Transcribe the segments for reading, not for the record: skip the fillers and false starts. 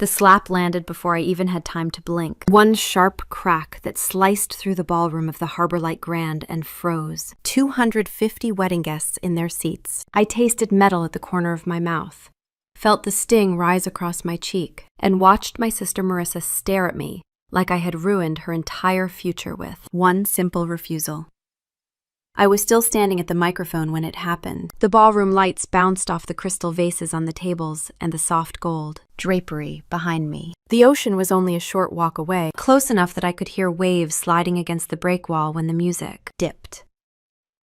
The slap landed before I even had time to blink. One sharp crack that sliced through the ballroom of the Harbor Light Grand and froze 250 wedding guests in their seats. I tasted metal at the corner of my mouth, felt the sting rise across my cheek, and watched my sister Marissa stare at me like I had ruined her entire future with one simple refusal. I was still standing at the microphone when it happened. The ballroom lights bounced off the crystal vases on the tables and the soft gold drapery behind me. The ocean was only a short walk away, close enough that I could hear waves sliding against the break wall when the music dipped.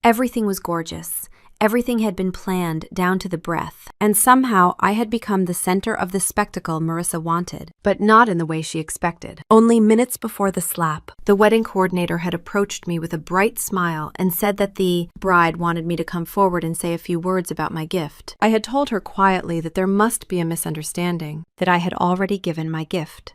Everything was gorgeous. Everything had been planned down to the breath, and somehow I had become the center of the spectacle Marissa wanted, but not in the way she expected. Only minutes before the slap, the wedding coordinator had approached me with a bright smile and said that the bride wanted me to come forward and say a few words about my gift. I had told her quietly that there must be a misunderstanding, that I had already given my gift.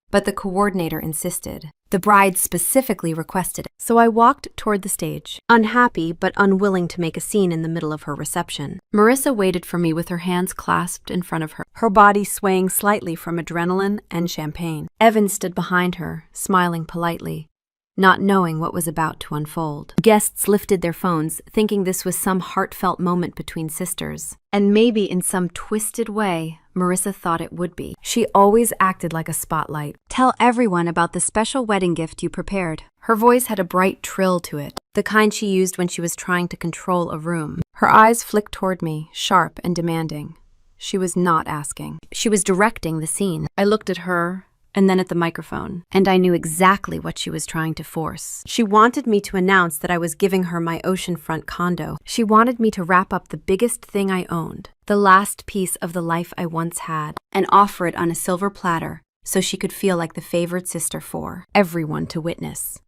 But the coordinator insisted. The bride specifically requested it. So I walked toward the stage, unhappy but unwilling to make a scene in the middle of her reception. Marissa waited for me with her hands clasped in front of her, her body swaying slightly from adrenaline and champagne. Evan stood behind her, smiling politely, not knowing what was about to unfold. Guests lifted their phones, thinking this was some heartfelt moment between sisters. And maybe in some twisted way, Marissa thought it would be. She always acted like a spotlight. Tell everyone about the special wedding gift you prepared. Her voice had a bright trill to it, the kind she used when she was trying to control a room. Her eyes flicked toward me, sharp and demanding. She was not asking. She was directing the scene. I looked at her, and then at the microphone, and I knew exactly what she was trying to force. She wanted me to announce that I was giving her my oceanfront condo. She wanted me to wrap up the biggest thing I owned, the last piece of the life I once had, and offer it on a silver platter so she could feel like the favored sister for everyone to witness.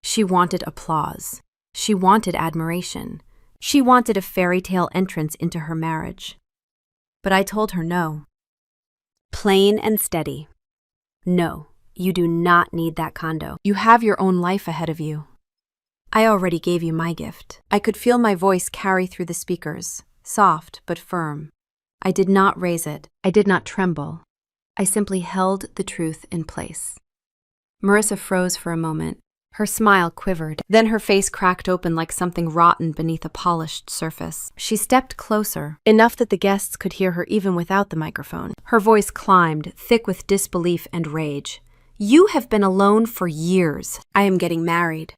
She wanted applause. She wanted admiration. She wanted a fairy tale entrance into her marriage. But I told her no. Plain and steady. No, you do not need that condo. You have your own life ahead of you. I already gave you my gift. I could feel my voice carry through the speakers, soft but firm. I did not raise it. I did not tremble. I simply held the truth in place. Marissa froze for a moment. Her smile quivered. Then her face cracked open like something rotten beneath a polished surface. She stepped closer, enough that the guests could hear her even without the microphone. Her voice climbed, thick with disbelief and rage. You have been alone for years. I am getting married.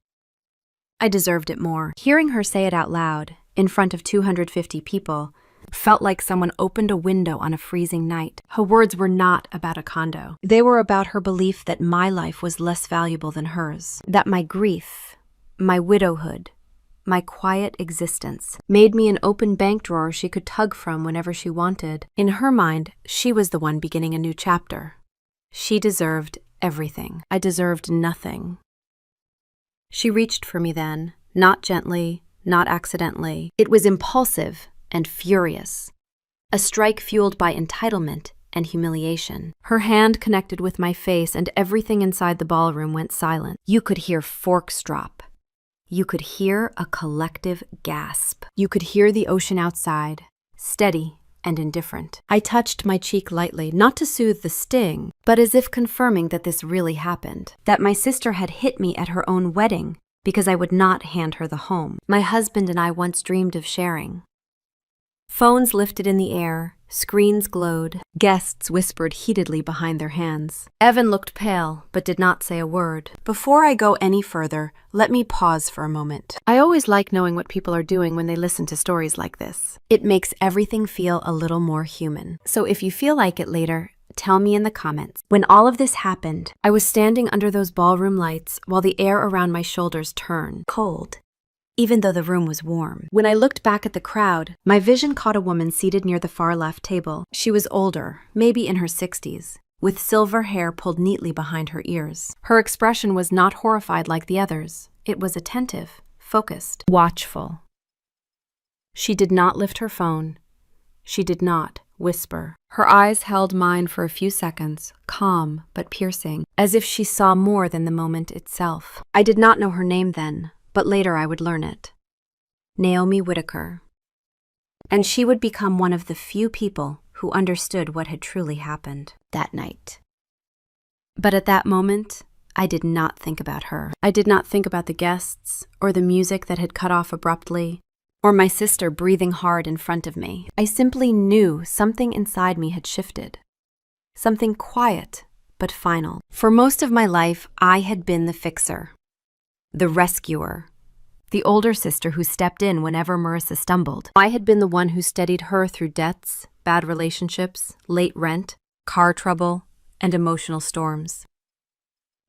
I deserved it more. Hearing her say it out loud, in front of 250 people, felt like someone opened a window on a freezing night. Her words were not about a condo. They were about her belief that my life was less valuable than hers, that my grief, my widowhood, my quiet existence made me an open bank drawer she could tug from whenever she wanted. In her mind, she was the one beginning a new chapter. She deserved everything. I deserved nothing. She reached for me then, not gently, not accidentally. It was impulsive and furious, a strike fueled by entitlement and humiliation. Her hand connected with my face and everything inside the ballroom went silent. You could hear forks drop. You could hear a collective gasp. You could hear the ocean outside, steady and indifferent. I touched my cheek lightly, not to soothe the sting, but as if confirming that this really happened, that my sister had hit me at her own wedding because I would not hand her the home my husband and I once dreamed of sharing. Phones lifted in the air, screens glowed, guests whispered heatedly behind their hands. Evan looked pale, but did not say a word. Before I go any further, let me pause for a moment. I always like knowing what people are doing when they listen to stories like this. It makes everything feel a little more human. So if you feel like it later, tell me in the comments. When all of this happened, I was standing under those ballroom lights while the air around my shoulders turned cold, even though the room was warm. When I looked back at the crowd, my vision caught a woman seated near the far left table. She was older, maybe in her 60s, with silver hair pulled neatly behind her ears. Her expression was not horrified like the others. It was attentive, focused, watchful. She did not lift her phone. She did not whisper. Her eyes held mine for a few seconds, calm but piercing, as if she saw more than the moment itself. I did not know her name then, but later I would learn it. Naomi Whitaker. And she would become one of the few people who understood what had truly happened that night. But at that moment, I did not think about her. I did not think about the guests, or the music that had cut off abruptly, or my sister breathing hard in front of me. I simply knew something inside me had shifted. Something quiet, but final. For most of my life, I had been the fixer, the rescuer, the older sister who stepped in whenever Marissa stumbled. I had been the one who steadied her through debts, bad relationships, late rent, car trouble, and emotional storms.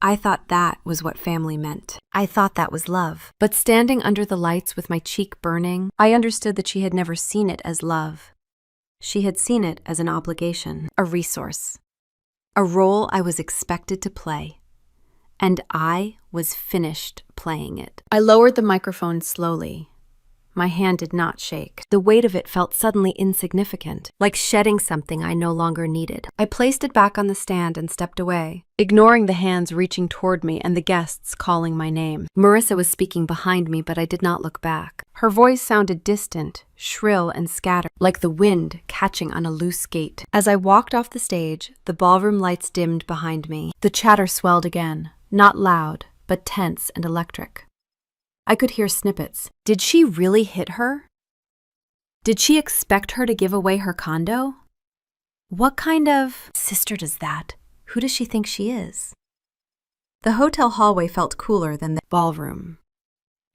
I thought that was what family meant. I thought that was love. But standing under the lights with my cheek burning, I understood that she had never seen it as love. She had seen it as an obligation, a resource, a role I was expected to play. And I was finished playing it. I lowered the microphone slowly. My hand did not shake. The weight of it felt suddenly insignificant, like shedding something I no longer needed. I placed it back on the stand and stepped away, ignoring the hands reaching toward me and the guests calling my name. Marissa was speaking behind me, but I did not look back. Her voice sounded distant, shrill, and scattered, like the wind catching on a loose gate. As I walked off the stage, the ballroom lights dimmed behind me. The chatter swelled again, not loud, but tense and electric. I could hear snippets. Did she really hit her? Did she expect her to give away her condo? What kind of sister does that? Who does she think she is? The hotel hallway felt cooler than the ballroom.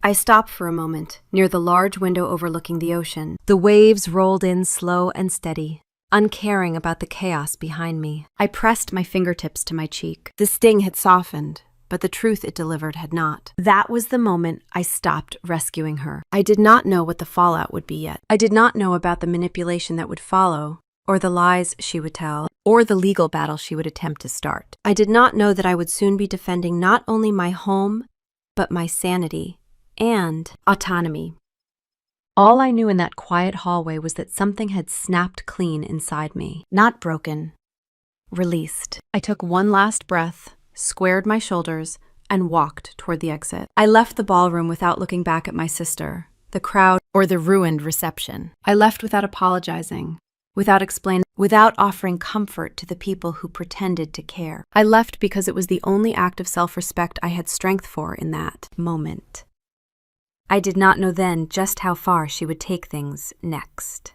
I stopped for a moment, near the large window overlooking the ocean. The waves rolled in slow and steady, uncaring about the chaos behind me. I pressed my fingertips to my cheek. The sting had softened, but the truth it delivered had not. That was the moment I stopped rescuing her. I did not know what the fallout would be yet. I did not know about the manipulation that would follow, or the lies she would tell, or the legal battle she would attempt to start. I did not know that I would soon be defending not only my home, but my sanity and autonomy. All I knew in that quiet hallway was that something had snapped clean inside me. Not broken, released. I took one last breath, squared my shoulders, and walked toward the exit. I left the ballroom without looking back at my sister, the crowd, or the ruined reception. I left without apologizing, without explaining, without offering comfort to the people who pretended to care. I left because it was the only act of self-respect I had strength for in that moment. I did not know then just how far she would take things next.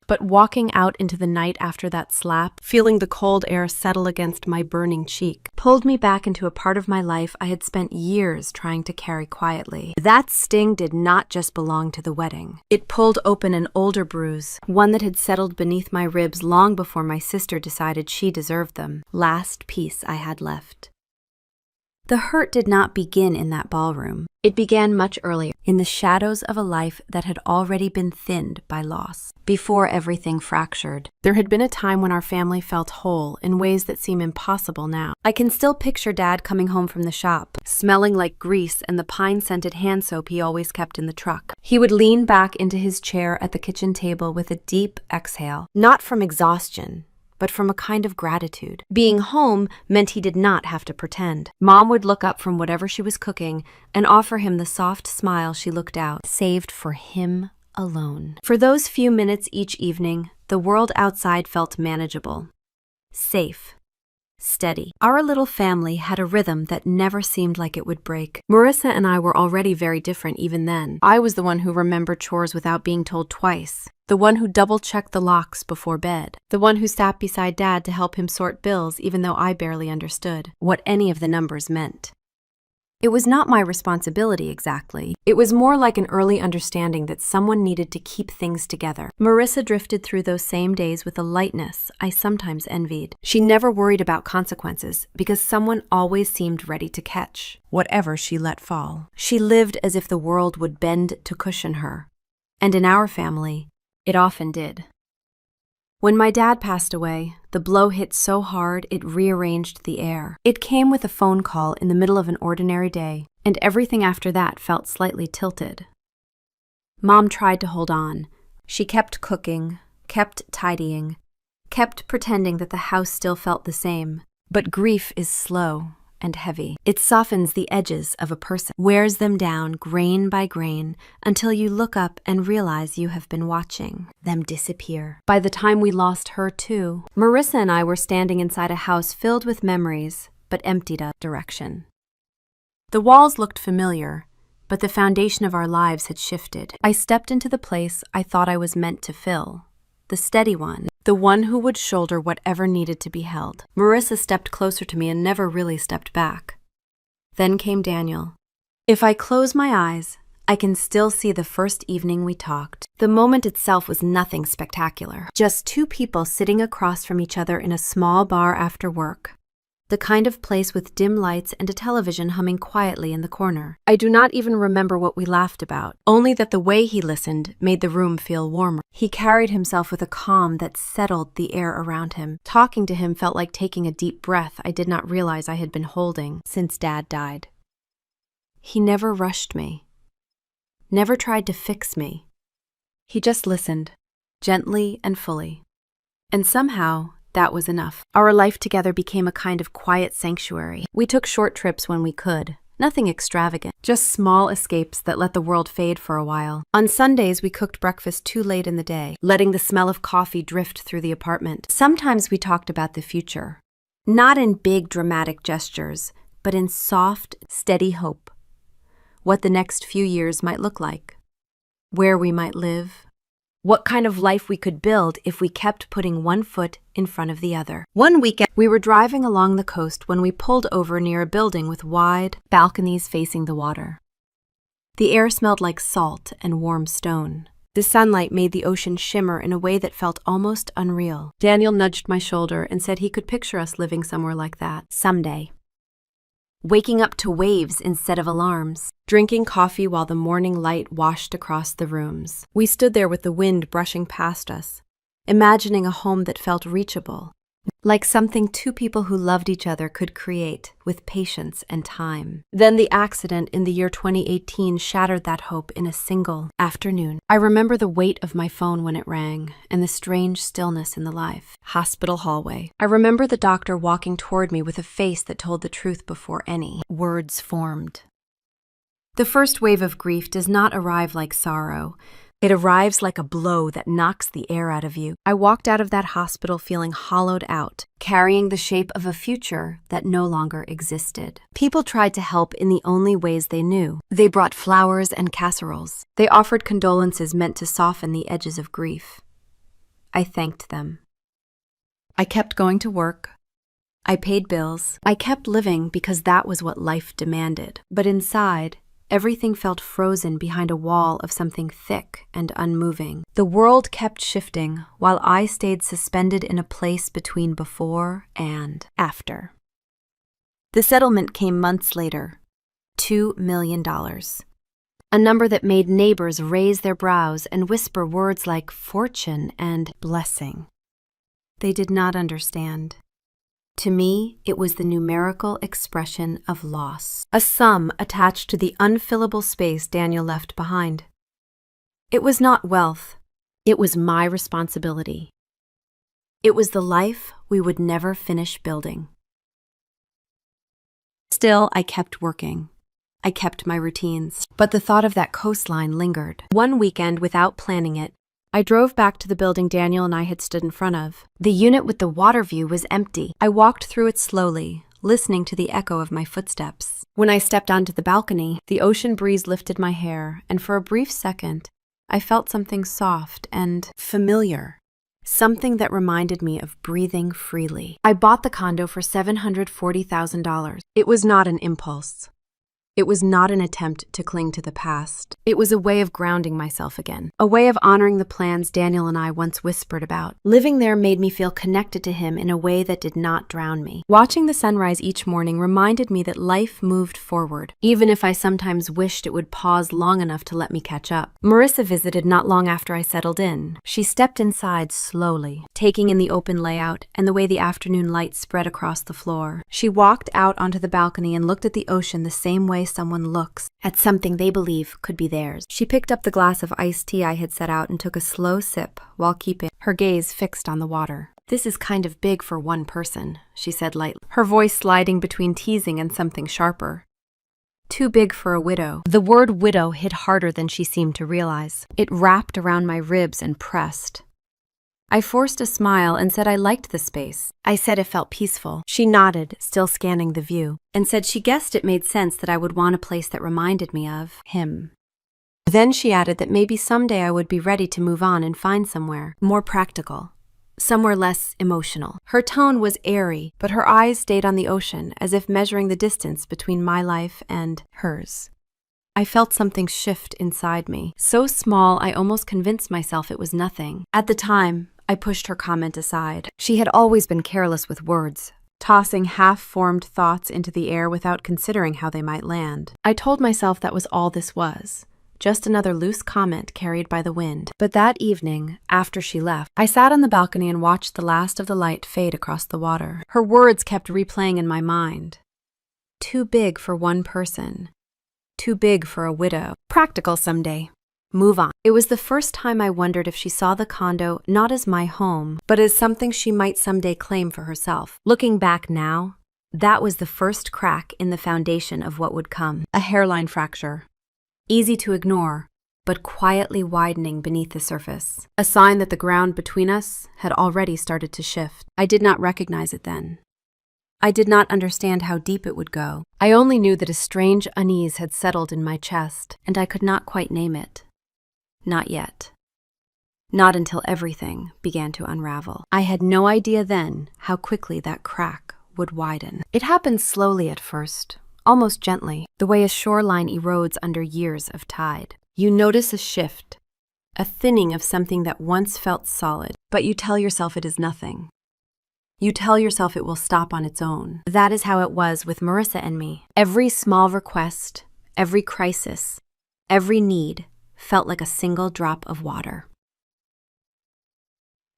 But walking out into the night after that slap, feeling the cold air settle against my burning cheek, pulled me back into a part of my life I had spent years trying to carry quietly. That sting did not just belong to the wedding. It pulled open an older bruise, one that had settled beneath my ribs long before my sister decided she deserved them. Last piece I had left. The hurt did not begin in that ballroom. It began much earlier, in the shadows of a life that had already been thinned by loss. Before everything fractured, there had been a time when our family felt whole in ways that seem impossible now. I can still picture Dad coming home from the shop, smelling like grease and the pine-scented hand soap he always kept in the truck. He would lean back into his chair at the kitchen table with a deep exhale, not from exhaustion, but from a kind of gratitude. Being home meant he did not have to pretend. Mom would look up from whatever she was cooking and offer him the soft smile she looked out, saved for him alone. For those few minutes each evening, the world outside felt manageable, safe, steady. Our little family had a rhythm that never seemed like it would break. Marissa and I were already very different even then. I was the one who remembered chores without being told twice, the one who double-checked the locks before bed, the one who sat beside Dad to help him sort bills even though I barely understood what any of the numbers meant. It was not my responsibility exactly. It was more like an early understanding that someone needed to keep things together. Marissa drifted through those same days with a lightness I sometimes envied. She never worried about consequences because someone always seemed ready to catch whatever she let fall. She lived as if the world would bend to cushion her. And in our family, it often did. When my dad passed away, the blow hit so hard it rearranged the air. It came with a phone call in the middle of an ordinary day, and everything after that felt slightly tilted. Mom tried to hold on. She kept cooking, kept tidying, kept pretending that the house still felt the same. But grief is slow, and heavy. It softens the edges of a person, wears them down grain by grain until you look up and realize you have been watching them disappear. By the time we lost her too, Marissa and I were standing inside a house filled with memories but emptied of direction. The walls looked familiar, but the foundation of our lives had shifted. I stepped into the place I thought I was meant to fill, the steady one, the one who would shoulder whatever needed to be held. Marissa stepped closer to me and never really stepped back. Then came Daniel. If I close my eyes, I can still see the first evening we talked. The moment itself was nothing spectacular. Just two people sitting across from each other in a small bar after work. The kind of place with dim lights and a television humming quietly in the corner. I do not even remember what we laughed about, only that the way he listened made the room feel warmer. He carried himself with a calm that settled the air around him. Talking to him felt like taking a deep breath I did not realize I had been holding since Dad died. He never rushed me, never tried to fix me. He just listened, gently and fully. And somehow, that was enough. Our life together became a kind of quiet sanctuary. We took short trips when we could, nothing extravagant, just small escapes that let the world fade for a while. On Sundays, we cooked breakfast too late in the day, letting the smell of coffee drift through the apartment. Sometimes we talked about the future, not in big dramatic gestures, but in soft, steady hope. What the next few years might look like, where we might live, what kind of life we could build if we kept putting one foot in front of the other. One weekend, we were driving along the coast when we pulled over near a building with wide balconies facing the water. The air smelled like salt and warm stone. The sunlight made the ocean shimmer in a way that felt almost unreal. Daniel nudged my shoulder and said he could picture us living somewhere like that someday. Waking up to waves instead of alarms, drinking coffee while the morning light washed across the rooms. We stood there with the wind brushing past us, imagining a home that felt reachable, like something two people who loved each other could create with patience and time. Then the accident in the year 2018 shattered that hope in a single afternoon. I remember the weight of my phone when it rang and the strange stillness in the life. Hospital hallway. I remember the doctor walking toward me with a face that told the truth before any words formed. The first wave of grief does not arrive like sorrow. It arrives like a blow that knocks the air out of you. I walked out of that hospital feeling hollowed out, carrying the shape of a future that no longer existed. People tried to help in the only ways they knew. They brought flowers and casseroles. They offered condolences meant to soften the edges of grief. I thanked them. I kept going to work. I paid bills. I kept living because that was what life demanded. But inside, everything felt frozen behind a wall of something thick and unmoving. The world kept shifting while I stayed suspended in a place between before and after. The settlement came months later, $2 million. A number that made neighbors raise their brows and whisper words like fortune and blessing. They did not understand. To me, it was the numerical expression of loss, a sum attached to the unfillable space Daniel left behind. It was not wealth. It was my responsibility. It was the life we would never finish building. Still, I kept working. I kept my routines. But the thought of that coastline lingered. One weekend, without planning it, I drove back to the building Daniel and I had stood in front of. The unit with the water view was empty. I walked through it slowly, listening to the echo of my footsteps. When I stepped onto the balcony, the ocean breeze lifted my hair, and for a brief second, I felt something soft and familiar. Something that reminded me of breathing freely. I bought the condo for $740,000. It was not an impulse. It was not an attempt to cling to the past. It was a way of grounding myself again, a way of honoring the plans Daniel and I once whispered about. Living there made me feel connected to him in a way that did not drown me. Watching the sunrise each morning reminded me that life moved forward, even if I sometimes wished it would pause long enough to let me catch up. Marissa visited not long after I settled in. She stepped inside slowly, taking in the open layout and the way the afternoon light spread across the floor. She walked out onto the balcony and looked at the ocean the same way way someone looks at something they believe could be theirs. She picked up the glass of iced tea I had set out and took a slow sip while keeping her gaze fixed on the water. "This is kind of big for one person," she said lightly, her voice sliding between teasing and something sharper. "Too big for a widow." The word widow hit harder than she seemed to realize. It wrapped around my ribs and pressed. I forced a smile and said I liked the space. I said it felt peaceful. She nodded, still scanning the view, and said she guessed it made sense that I would want a place that reminded me of him. Then she added that maybe someday I would be ready to move on and find somewhere more practical, somewhere less emotional. Her tone was airy, but her eyes stayed on the ocean, as if measuring the distance between my life and hers. I felt something shift inside me, so small I almost convinced myself it was nothing. At the time, I pushed her comment aside. She had always been careless with words, tossing half-formed thoughts into the air without considering how they might land. I told myself that was all this was, just another loose comment carried by the wind. But that evening, after she left, I sat on the balcony and watched the last of the light fade across the water. Her words kept replaying in my mind. Too big for one person. Too big for a widow. Practical someday. Move on. It was the first time I wondered if she saw the condo not as my home, but as something she might someday claim for herself. Looking back now, that was the first crack in the foundation of what would come. A hairline fracture. Easy to ignore, but quietly widening beneath the surface. A sign that the ground between us had already started to shift. I did not recognize it then. I did not understand how deep it would go. I only knew that a strange unease had settled in my chest, and I could not quite name it. Not yet. Not until everything began to unravel. I had no idea then how quickly that crack would widen. It happened slowly at first, almost gently, the way a shoreline erodes under years of tide. You notice a shift, a thinning of something that once felt solid, but you tell yourself it is nothing. You tell yourself it will stop on its own. That is how it was with Marissa and me. Every small request, every crisis, every need felt like a single drop of water.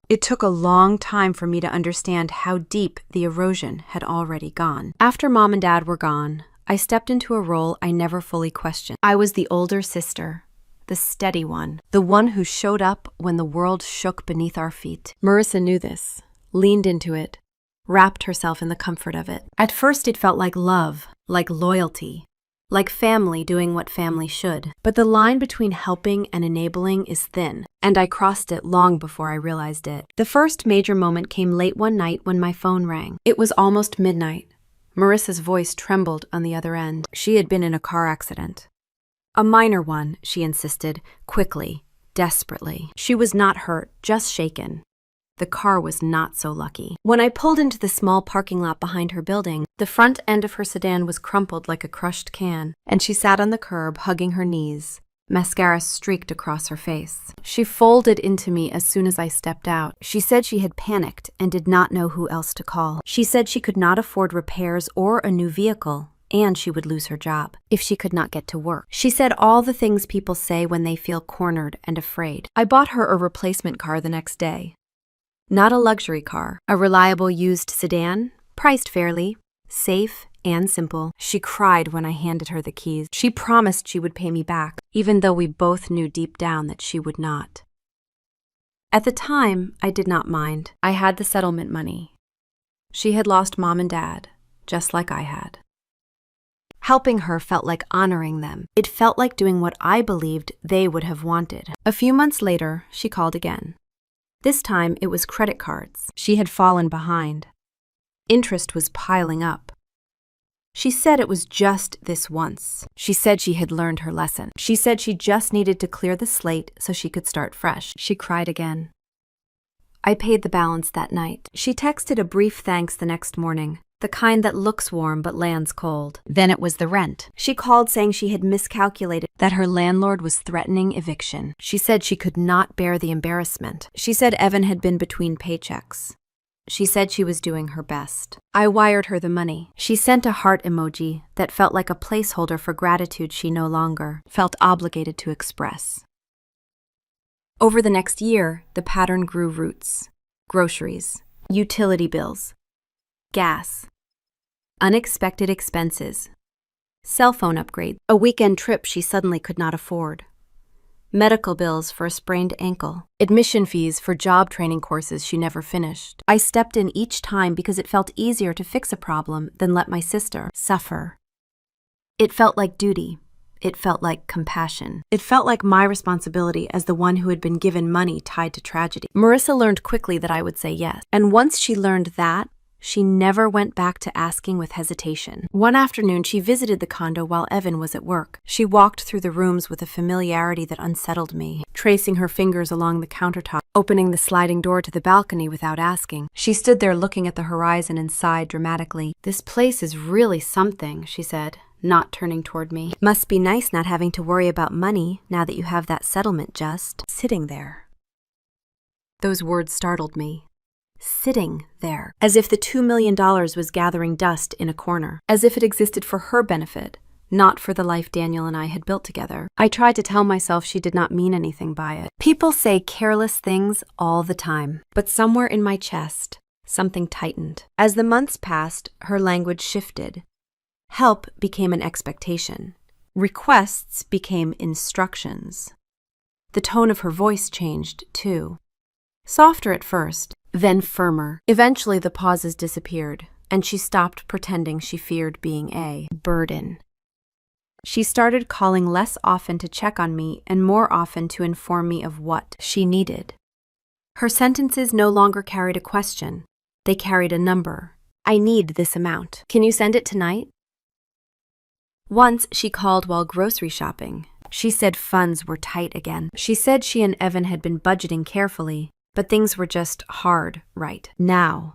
It took a long time for me to understand how deep the erosion had already gone. After Mom and Dad were gone, I stepped into a role I never fully questioned. I was the older sister, the steady one, the one who showed up when the world shook beneath our feet. Marissa knew this, leaned into it, wrapped herself in the comfort of it. At first it felt like love, like loyalty, like family doing what family should. But the line between helping and enabling is thin, and I crossed it long before I realized it. The first major moment came late one night when my phone rang. It was almost midnight. Marissa's voice trembled on the other end. She had been in a car accident. A minor one, she insisted, quickly, desperately. She was not hurt, just shaken. The car was not so lucky. When I pulled into the small parking lot behind her building, the front end of her sedan was crumpled like a crushed can, and she sat on the curb, hugging her knees. Mascara streaked across her face. She folded into me as soon as I stepped out. She said she had panicked and did not know who else to call. She said she could not afford repairs or a new vehicle, and she would lose her job if she could not get to work. She said all the things people say when they feel cornered and afraid. I bought her a replacement car the next day. Not a luxury car, a reliable used sedan, priced fairly, safe and simple. She cried when I handed her the keys. She promised she would pay me back, even though we both knew deep down that she would not. At the time, I did not mind. I had the settlement money. She had lost Mom and Dad, just like I had. Helping her felt like honoring them. It felt like doing what I believed they would have wanted. A few months later, she called again. This time, it was credit cards. She had fallen behind. Interest was piling up. She said it was just this once. She said she had learned her lesson. She said she just needed to clear the slate so she could start fresh. She cried again. I paid the balance that night. She texted a brief thanks the next morning, the kind that looks warm but lands cold. Then it was the rent. She called saying she had miscalculated, that her landlord was threatening eviction. She said she could not bear the embarrassment. She said Evan had been between paychecks. She said she was doing her best. I wired her the money. She sent a heart emoji that felt like a placeholder for gratitude she no longer felt obligated to express. Over the next year, the pattern grew roots. Groceries, utility bills, gas, unexpected expenses, cell phone upgrade, a weekend trip she suddenly could not afford, medical bills for a sprained ankle, admission fees for job training courses she never finished. I stepped in each time because it felt easier to fix a problem than let my sister suffer. It felt like duty. It felt like compassion. It felt like my responsibility as the one who had been given money tied to tragedy. Marissa learned quickly that I would say yes. And once she learned that, she never went back to asking with hesitation. One afternoon, she visited the condo while Evan was at work. She walked through the rooms with a familiarity that unsettled me, tracing her fingers along the countertop, opening the sliding door to the balcony without asking. She stood there looking at the horizon and sighed dramatically. "This place is really something," she said, not turning toward me. "Must be nice not having to worry about money now that you have that settlement just sitting there." Those words startled me. Sitting there, as if the $2 million was gathering dust in a corner, as if it existed for her benefit, not for the life Daniel and I had built together. I tried to tell myself she did not mean anything by it. People say careless things all the time, but somewhere in my chest, something tightened. As the months passed, her language shifted. Help became an expectation. Requests became instructions. The tone of her voice changed, too. Softer at first, then firmer. Eventually the pauses disappeared, and she stopped pretending she feared being a burden. She started calling less often to check on me and more often to inform me of what she needed. Her sentences no longer carried a question. They carried a number. "I need this amount. Can you send it tonight?" Once she called while grocery shopping. She said funds were tight again. She said she and Evan had been budgeting carefully, but things were just hard right now.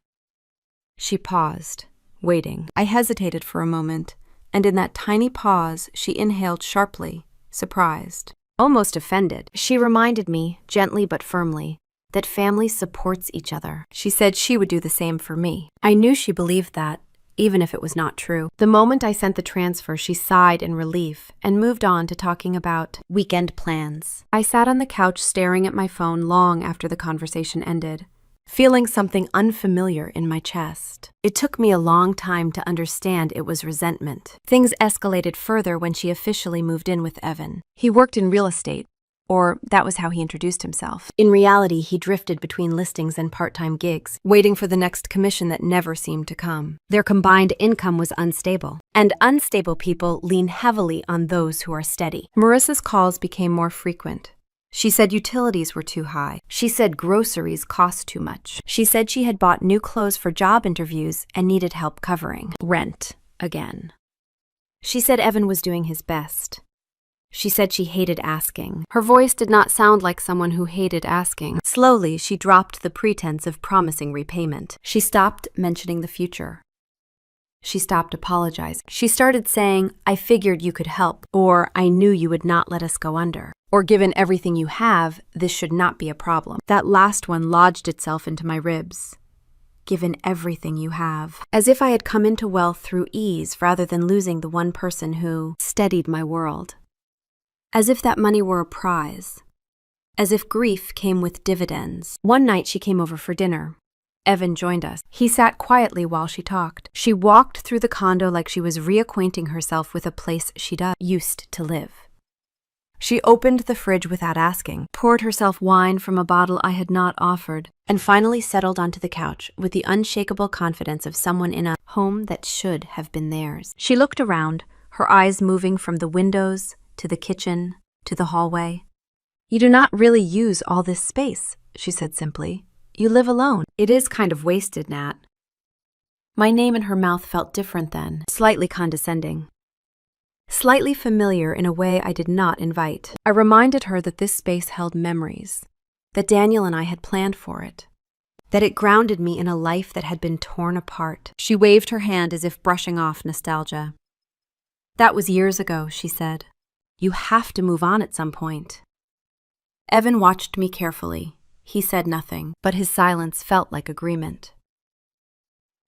She paused, waiting. I hesitated for a moment, and in that tiny pause, she inhaled sharply, surprised, almost offended. She reminded me, gently but firmly, that family supports each other. She said she would do the same for me. I knew she believed that, even if it was not true. The moment I sent the transfer, she sighed in relief and moved on to talking about weekend plans. I sat on the couch staring at my phone long after the conversation ended, feeling something unfamiliar in my chest. It took me a long time to understand it was resentment. Things escalated further when she officially moved in with Evan. He worked in real estate, or that was how he introduced himself. In reality, he drifted between listings and part-time gigs, waiting for the next commission that never seemed to come. Their combined income was unstable, and unstable people lean heavily on those who are steady. Marissa's calls became more frequent. She said utilities were too high. She said groceries cost too much. She said she had bought new clothes for job interviews and needed help covering rent again. She said Evan was doing his best. She said she hated asking. Her voice did not sound like someone who hated asking. Slowly, she dropped the pretense of promising repayment. She stopped mentioning the future. She stopped apologizing. She started saying, "I figured you could help," or "I knew you would not let us go under," or "Given everything you have, this should not be a problem." That last one lodged itself into my ribs. Given everything you have. As if I had come into wealth through ease rather than losing the one person who steadied my world. As if that money were a prize. As if grief came with dividends. One night she came over for dinner. Evan joined us. He sat quietly while she talked. She walked through the condo like she was reacquainting herself with a place she'd used to live. She opened the fridge without asking, poured herself wine from a bottle I had not offered, and finally settled onto the couch with the unshakable confidence of someone in a home that should have been theirs. She looked around, her eyes moving from the windows to the kitchen, to the hallway. "You do not really use all this space," she said simply. "You live alone. It is kind of wasted, Nat." My name in her mouth felt different then, slightly condescending. Slightly familiar in a way I did not invite. I reminded her that this space held memories, that Daniel and I had planned for it, that it grounded me in a life that had been torn apart. She waved her hand as if brushing off nostalgia. "That was years ago," she said. "You have to move on at some point." Evan watched me carefully. He said nothing, but his silence felt like agreement.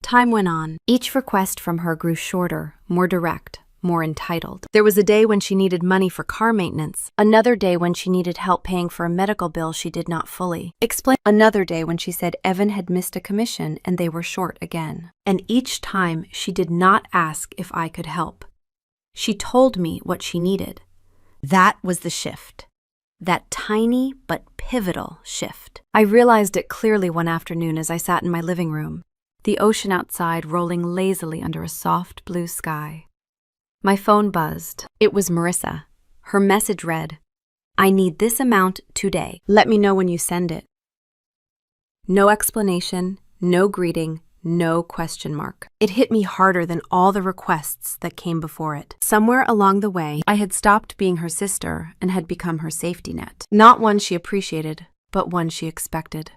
Time went on. Each request from her grew shorter, more direct, more entitled. There was a day when she needed money for car maintenance, another day when she needed help paying for a medical bill she did not fully explain, another day when she said Evan had missed a commission and they were short again. And each time she did not ask if I could help. She told me what she needed. That was the shift. That tiny but pivotal shift. I realized it clearly one afternoon as I sat in my living room, the ocean outside rolling lazily under a soft blue sky. My phone buzzed. It was Marissa. Her message read, "I need this amount today. Let me know when you send it." No explanation, no greeting, no question mark. It hit me harder than all the requests that came before it. Somewhere along the way, I had stopped being her sister and had become her safety net. Not one she appreciated, but one she expected.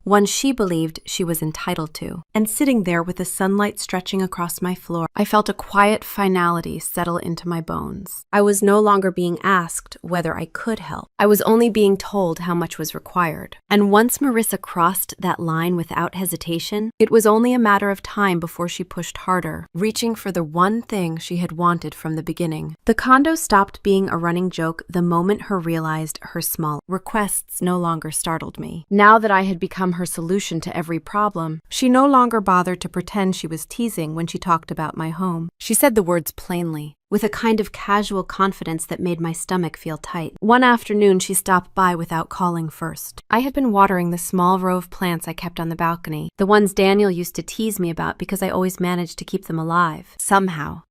One she believed she was entitled to. And sitting there with the sunlight stretching across my floor, I felt a quiet finality settle into my bones. I was no longer being asked whether I could help. I was only being told how much was required. And once Marissa crossed that line without hesitation, it was only a matter of time before she pushed harder, reaching for the one thing she had wanted from the beginning. The condo stopped being a running joke the moment her realized her small requests no longer startled me. Now that I had become her solution to every problem, she no longer bothered to pretend she was teasing when she talked about my home. She said the words plainly, with a kind of casual confidence that made my stomach feel tight. One afternoon, she stopped by without calling first. I had been watering the small row of plants I kept on the balcony, the ones Daniel used to tease me about because I always managed to keep them alive, somehow.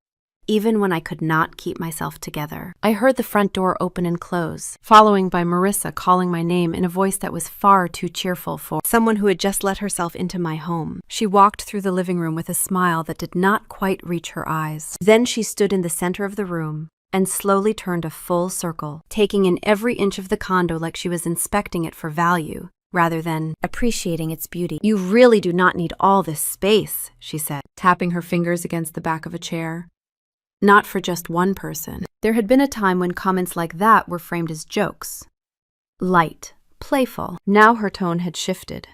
Even when I could not keep myself together. I heard the front door open and close, following by Marissa calling my name in a voice that was far too cheerful for someone who had just let herself into my home. She walked through the living room with a smile that did not quite reach her eyes. Then she stood in the center of the room and slowly turned a full circle, taking in every inch of the condo like she was inspecting it for value, rather than appreciating its beauty. "You really do not need all this space," she said, tapping her fingers against the back of a chair. Not for just one person. There had been a time when comments like that were framed as jokes. Light, playful. Now her tone had shifted.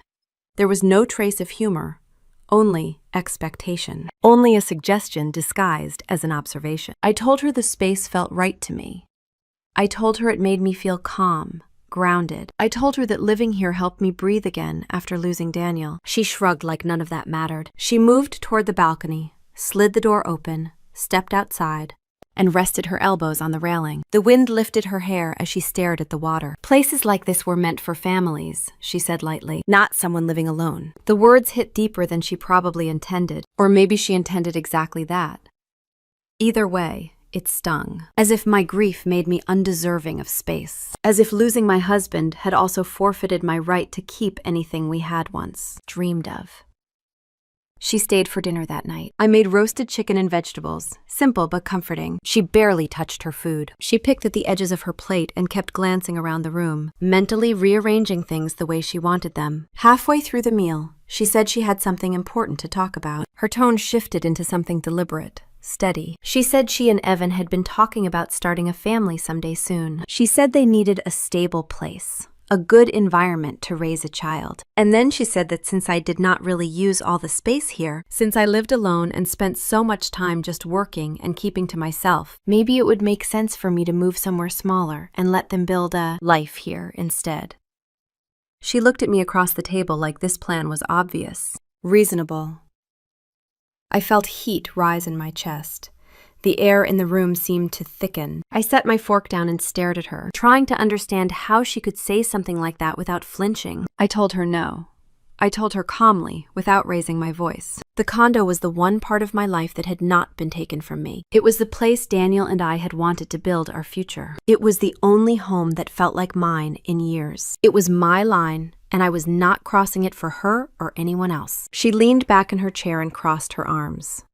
There was no trace of humor, only expectation. Only a suggestion disguised as an observation. I told her the space felt right to me. I told her it made me feel calm, grounded. I told her that living here helped me breathe again after losing Daniel. She shrugged like none of that mattered. She moved toward the balcony, slid the door open, stepped outside, and rested her elbows on the railing. The wind lifted her hair as she stared at the water. "Places like this were meant for families," she said lightly, "not someone living alone." The words hit deeper than she probably intended, or maybe she intended exactly that. Either way, it stung, as if my grief made me undeserving of space, as if losing my husband had also forfeited my right to keep anything we had once dreamed of. She stayed for dinner that night. I made roasted chicken and vegetables, simple but comforting. She barely touched her food. She picked at the edges of her plate and kept glancing around the room, mentally rearranging things the way she wanted them. Halfway through the meal, she said she had something important to talk about. Her tone shifted into something deliberate, steady. She said she and Evan had been talking about starting a family someday soon. She said they needed a stable place, a good environment to raise a child. And then she said that since I did not really use all the space here, since I lived alone and spent so much time just working and keeping to myself, maybe it would make sense for me to move somewhere smaller and let them build a life here instead. She looked at me across the table like this plan was obvious, reasonable. I felt heat rise in my chest. The air in the room seemed to thicken. I set my fork down and stared at her, trying to understand how she could say something like that without flinching. I told her no. I told her calmly, without raising my voice. The condo was the one part of my life that had not been taken from me. It was the place Daniel and I had wanted to build our future. It was the only home that felt like mine in years. It was my line, and I was not crossing it for her or anyone else. She leaned back in her chair and crossed her arms.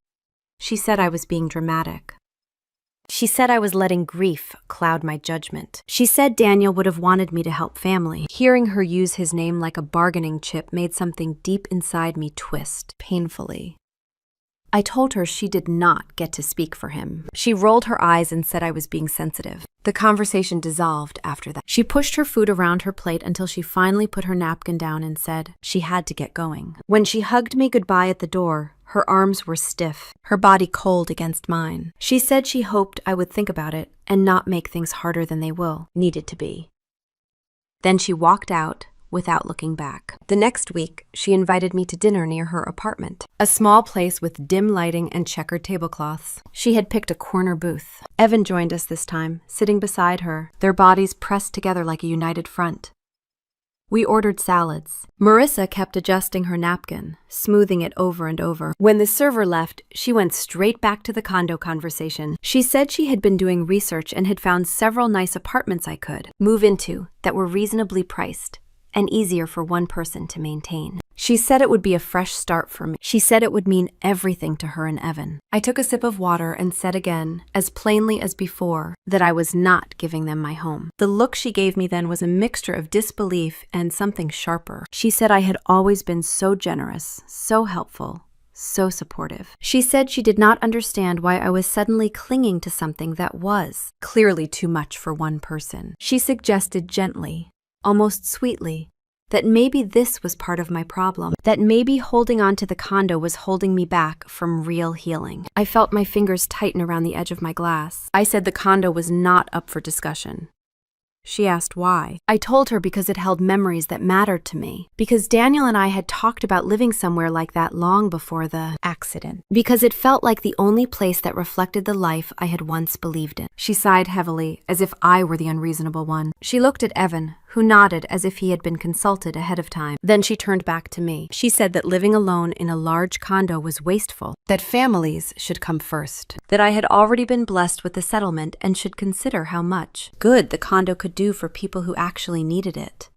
She said I was being dramatic. She said I was letting grief cloud my judgment. She said Daniel would have wanted me to help family. Hearing her use his name like a bargaining chip made something deep inside me twist, painfully. I told her she did not get to speak for him. She rolled her eyes and said I was being sensitive. The conversation dissolved after that. She pushed her food around her plate until she finally put her napkin down and said she had to get going. When she hugged me goodbye at the door, her arms were stiff, her body cold against mine. She said she hoped I would think about it and not make things harder than they needed to be. Then she walked out, without looking back. The next week, she invited me to dinner near her apartment, a small place with dim lighting and checkered tablecloths. She had picked a corner booth. Evan joined us this time, sitting beside her, their bodies pressed together like a united front. We ordered salads. Marissa kept adjusting her napkin, smoothing it over and over. When the server left, she went straight back to the condo conversation. She said she had been doing research and had found several nice apartments I could move into that were reasonably priced and easier for one person to maintain. She said it would be a fresh start for me. She said it would mean everything to her and Evan. I took a sip of water and said again, as plainly as before, that I was not giving them my home. The look she gave me then was a mixture of disbelief and something sharper. She said I had always been so generous, so helpful, so supportive. She said she did not understand why I was suddenly clinging to something that was clearly too much for one person. She suggested gently, almost sweetly, that maybe this was part of my problem, that maybe holding on to the condo was holding me back from real healing. I felt my fingers tighten around the edge of my glass. I said the condo was not up for discussion. She asked why. I told her because it held memories that mattered to me, because Daniel and I had talked about living somewhere like that long before the accident, because it felt like the only place that reflected the life I had once believed in. She sighed heavily, as if I were the unreasonable one. She looked at Evan, who nodded as if he had been consulted ahead of time. Then she turned back to me. She said that living alone in a large condo was wasteful, that families should come first, that I had already been blessed with the settlement and should consider how much good the condo could do for people who actually needed it.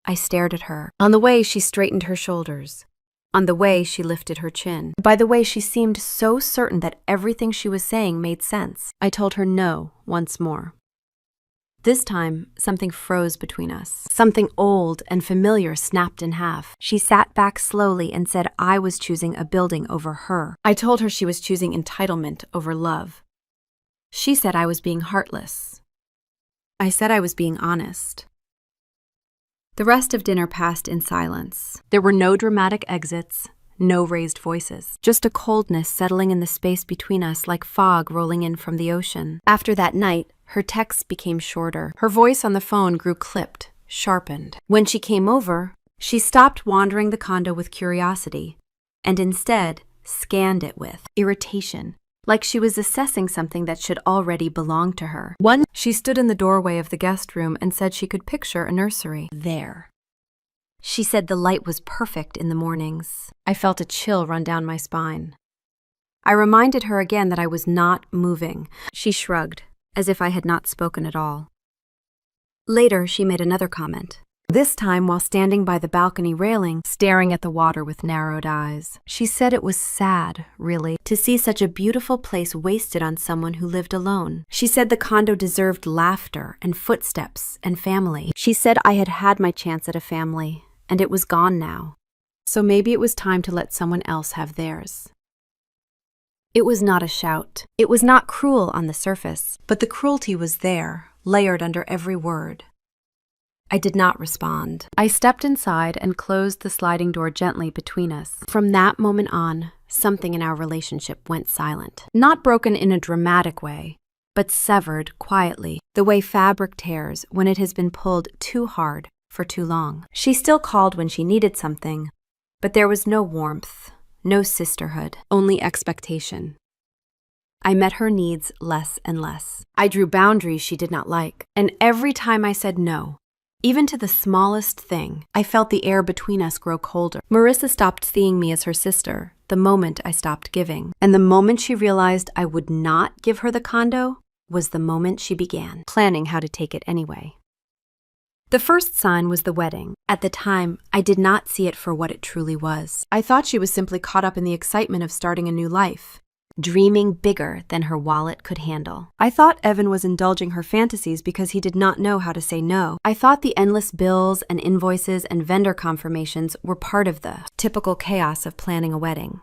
I stared at her. On the way, she straightened her shoulders. On the way, she lifted her chin. By the way, she seemed so certain that everything she was saying made sense. I told her no once more. This time, something froze between us. Something old and familiar snapped in half. She sat back slowly and said I was choosing a building over her. I told her she was choosing entitlement over love. She said I was being heartless. I said I was being honest. The rest of dinner passed in silence. There were no dramatic exits, no raised voices, just a coldness settling in the space between us like fog rolling in from the ocean. After that night, her texts became shorter. Her voice on the phone grew clipped, sharpened. When she came over, she stopped wandering the condo with curiosity and instead scanned it with irritation, like she was assessing something that should already belong to her. She stood in the doorway of the guest room and said she could picture a nursery there. She said the light was perfect in the mornings. I felt a chill run down my spine. I reminded her again that I was not moving. She shrugged, as if I had not spoken at all. Later, she made another comment, this time while standing by the balcony railing, staring at the water with narrowed eyes. She said it was sad, really, to see such a beautiful place wasted on someone who lived alone. She said the condo deserved laughter and footsteps and family. She said I had had my chance at a family, and it was gone now. So maybe it was time to let someone else have theirs. It was not a shout. It was not cruel on the surface, but the cruelty was there, layered under every word. I did not respond. I stepped inside and closed the sliding door gently between us. From that moment on, something in our relationship went silent. Not broken in a dramatic way, but severed quietly, the way fabric tears when it has been pulled too hard for too long. She still called when she needed something, but there was no warmth. No sisterhood, only expectation. I met her needs less and less. I drew boundaries she did not like, and every time I said no, even to the smallest thing, I felt the air between us grow colder. Marissa stopped seeing me as her sister the moment I stopped giving, and the moment she realized I would not give her the condo was the moment she began planning how to take it anyway. The first sign was the wedding. At the time, I did not see it for what it truly was. I thought she was simply caught up in the excitement of starting a new life, dreaming bigger than her wallet could handle. I thought Evan was indulging her fantasies because he did not know how to say no. I thought the endless bills and invoices and vendor confirmations were part of the typical chaos of planning a wedding.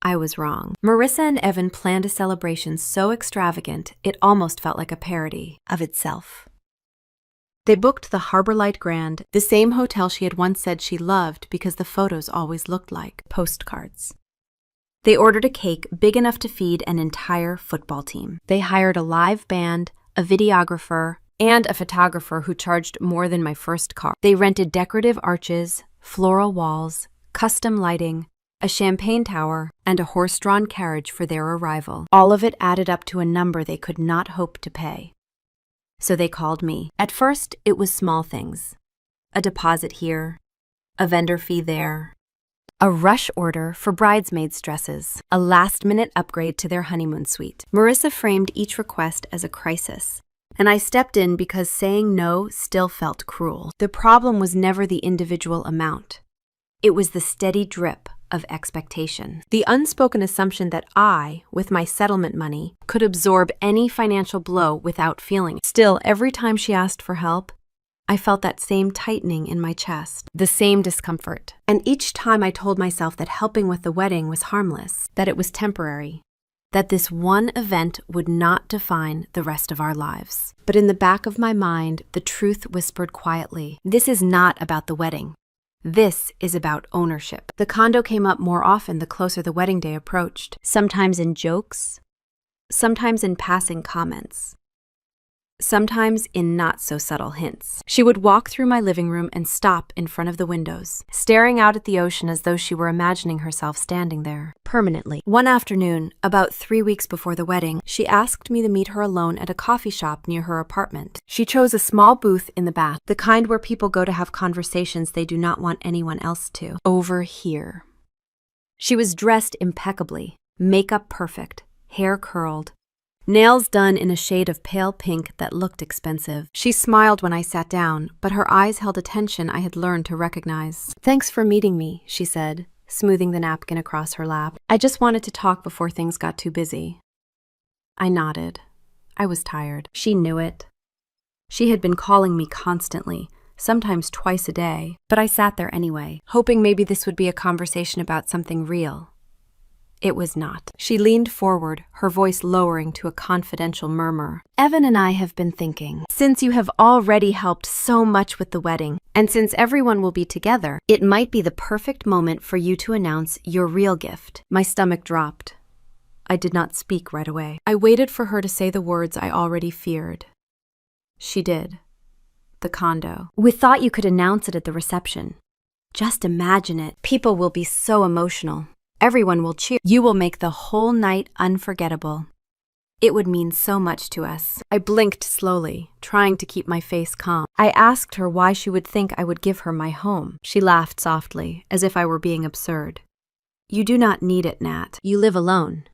I was wrong. Marissa and Evan planned a celebration so extravagant it almost felt like a parody of itself. They booked the Harbor Light Grand, the same hotel she had once said she loved because the photos always looked like postcards. They ordered a cake big enough to feed an entire football team. They hired a live band, a videographer, and a photographer who charged more than my first car. They rented decorative arches, floral walls, custom lighting, a champagne tower, and a horse-drawn carriage for their arrival. All of it added up to a number they could not hope to pay. So they called me. At first, it was small things. A deposit here, a vendor fee there, a rush order for bridesmaids' dresses, a last-minute upgrade to their honeymoon suite. Marissa framed each request as a crisis, and I stepped in because saying no still felt cruel. The problem was never the individual amount. It was the steady drip of expectation. The unspoken assumption that I, with my settlement money, could absorb any financial blow without feeling it. Still, every time she asked for help, I felt that same tightening in my chest, the same discomfort. And each time I told myself that helping with the wedding was harmless, that it was temporary, that this one event would not define the rest of our lives. But in the back of my mind, the truth whispered quietly, this is not about the wedding. This is about ownership. The condo came up more often the closer the wedding day approached, sometimes in jokes, sometimes in passing comments, sometimes in not-so-subtle hints. She would walk through my living room and stop in front of the windows, staring out at the ocean as though she were imagining herself standing there, permanently. One afternoon, about 3 weeks before the wedding, she asked me to meet her alone at a coffee shop near her apartment. She chose a small booth in the back, the kind where people go to have conversations they do not want anyone else to. Over here. She was dressed impeccably, makeup perfect, hair curled, nails done in a shade of pale pink that looked expensive. She smiled when I sat down, but her eyes held a tension I had learned to recognize. Thanks for meeting me, she said, smoothing the napkin across her lap. I just wanted to talk before things got too busy. I nodded. I was tired. She knew it. She had been calling me constantly, sometimes twice a day, but I sat there anyway, hoping maybe this would be a conversation about something real. It was not. She leaned forward, her voice lowering to a confidential murmur. Evan and I have been thinking, since you have already helped so much with the wedding, and since everyone will be together, it might be the perfect moment for you to announce your real gift. My stomach dropped. I did not speak right away. I waited for her to say the words I already feared. She did. The condo. We thought you could announce it at the reception. Just imagine it. People will be so emotional. Everyone will cheer. You will make the whole night unforgettable. It would mean so much to us. I blinked slowly, trying to keep my face calm. I asked her why she would think I would give her my home. She laughed softly, as if I were being absurd. You do not need it, Nat. You live alone.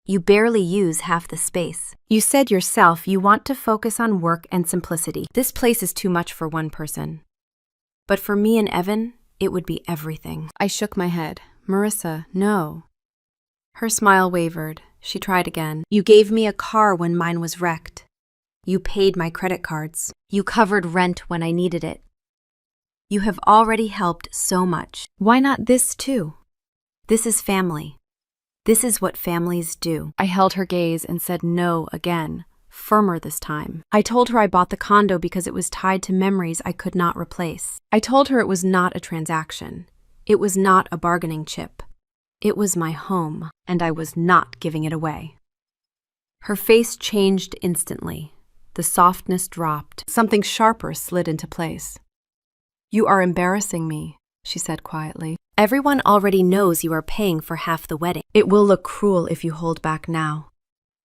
You barely use half the space. You said yourself you want to focus on work and simplicity. This place is too much for one person. But for me and Evan, it would be everything. I shook my head. Marissa, no. Her smile wavered. She tried again. You gave me a car when mine was wrecked. You paid my credit cards. You covered rent when I needed it. You have already helped so much. Why not this too? This is family. This is what families do. I held her gaze and said no again, firmer this time. I told her I bought the condo because it was tied to memories I could not replace. I told her it was not a transaction. It was not a bargaining chip. It was my home, and I was not giving it away. Her face changed instantly. The softness dropped. Something sharper slid into place. You are embarrassing me, she said quietly. Everyone already knows you are paying for half the wedding. It will look cruel if you hold back now.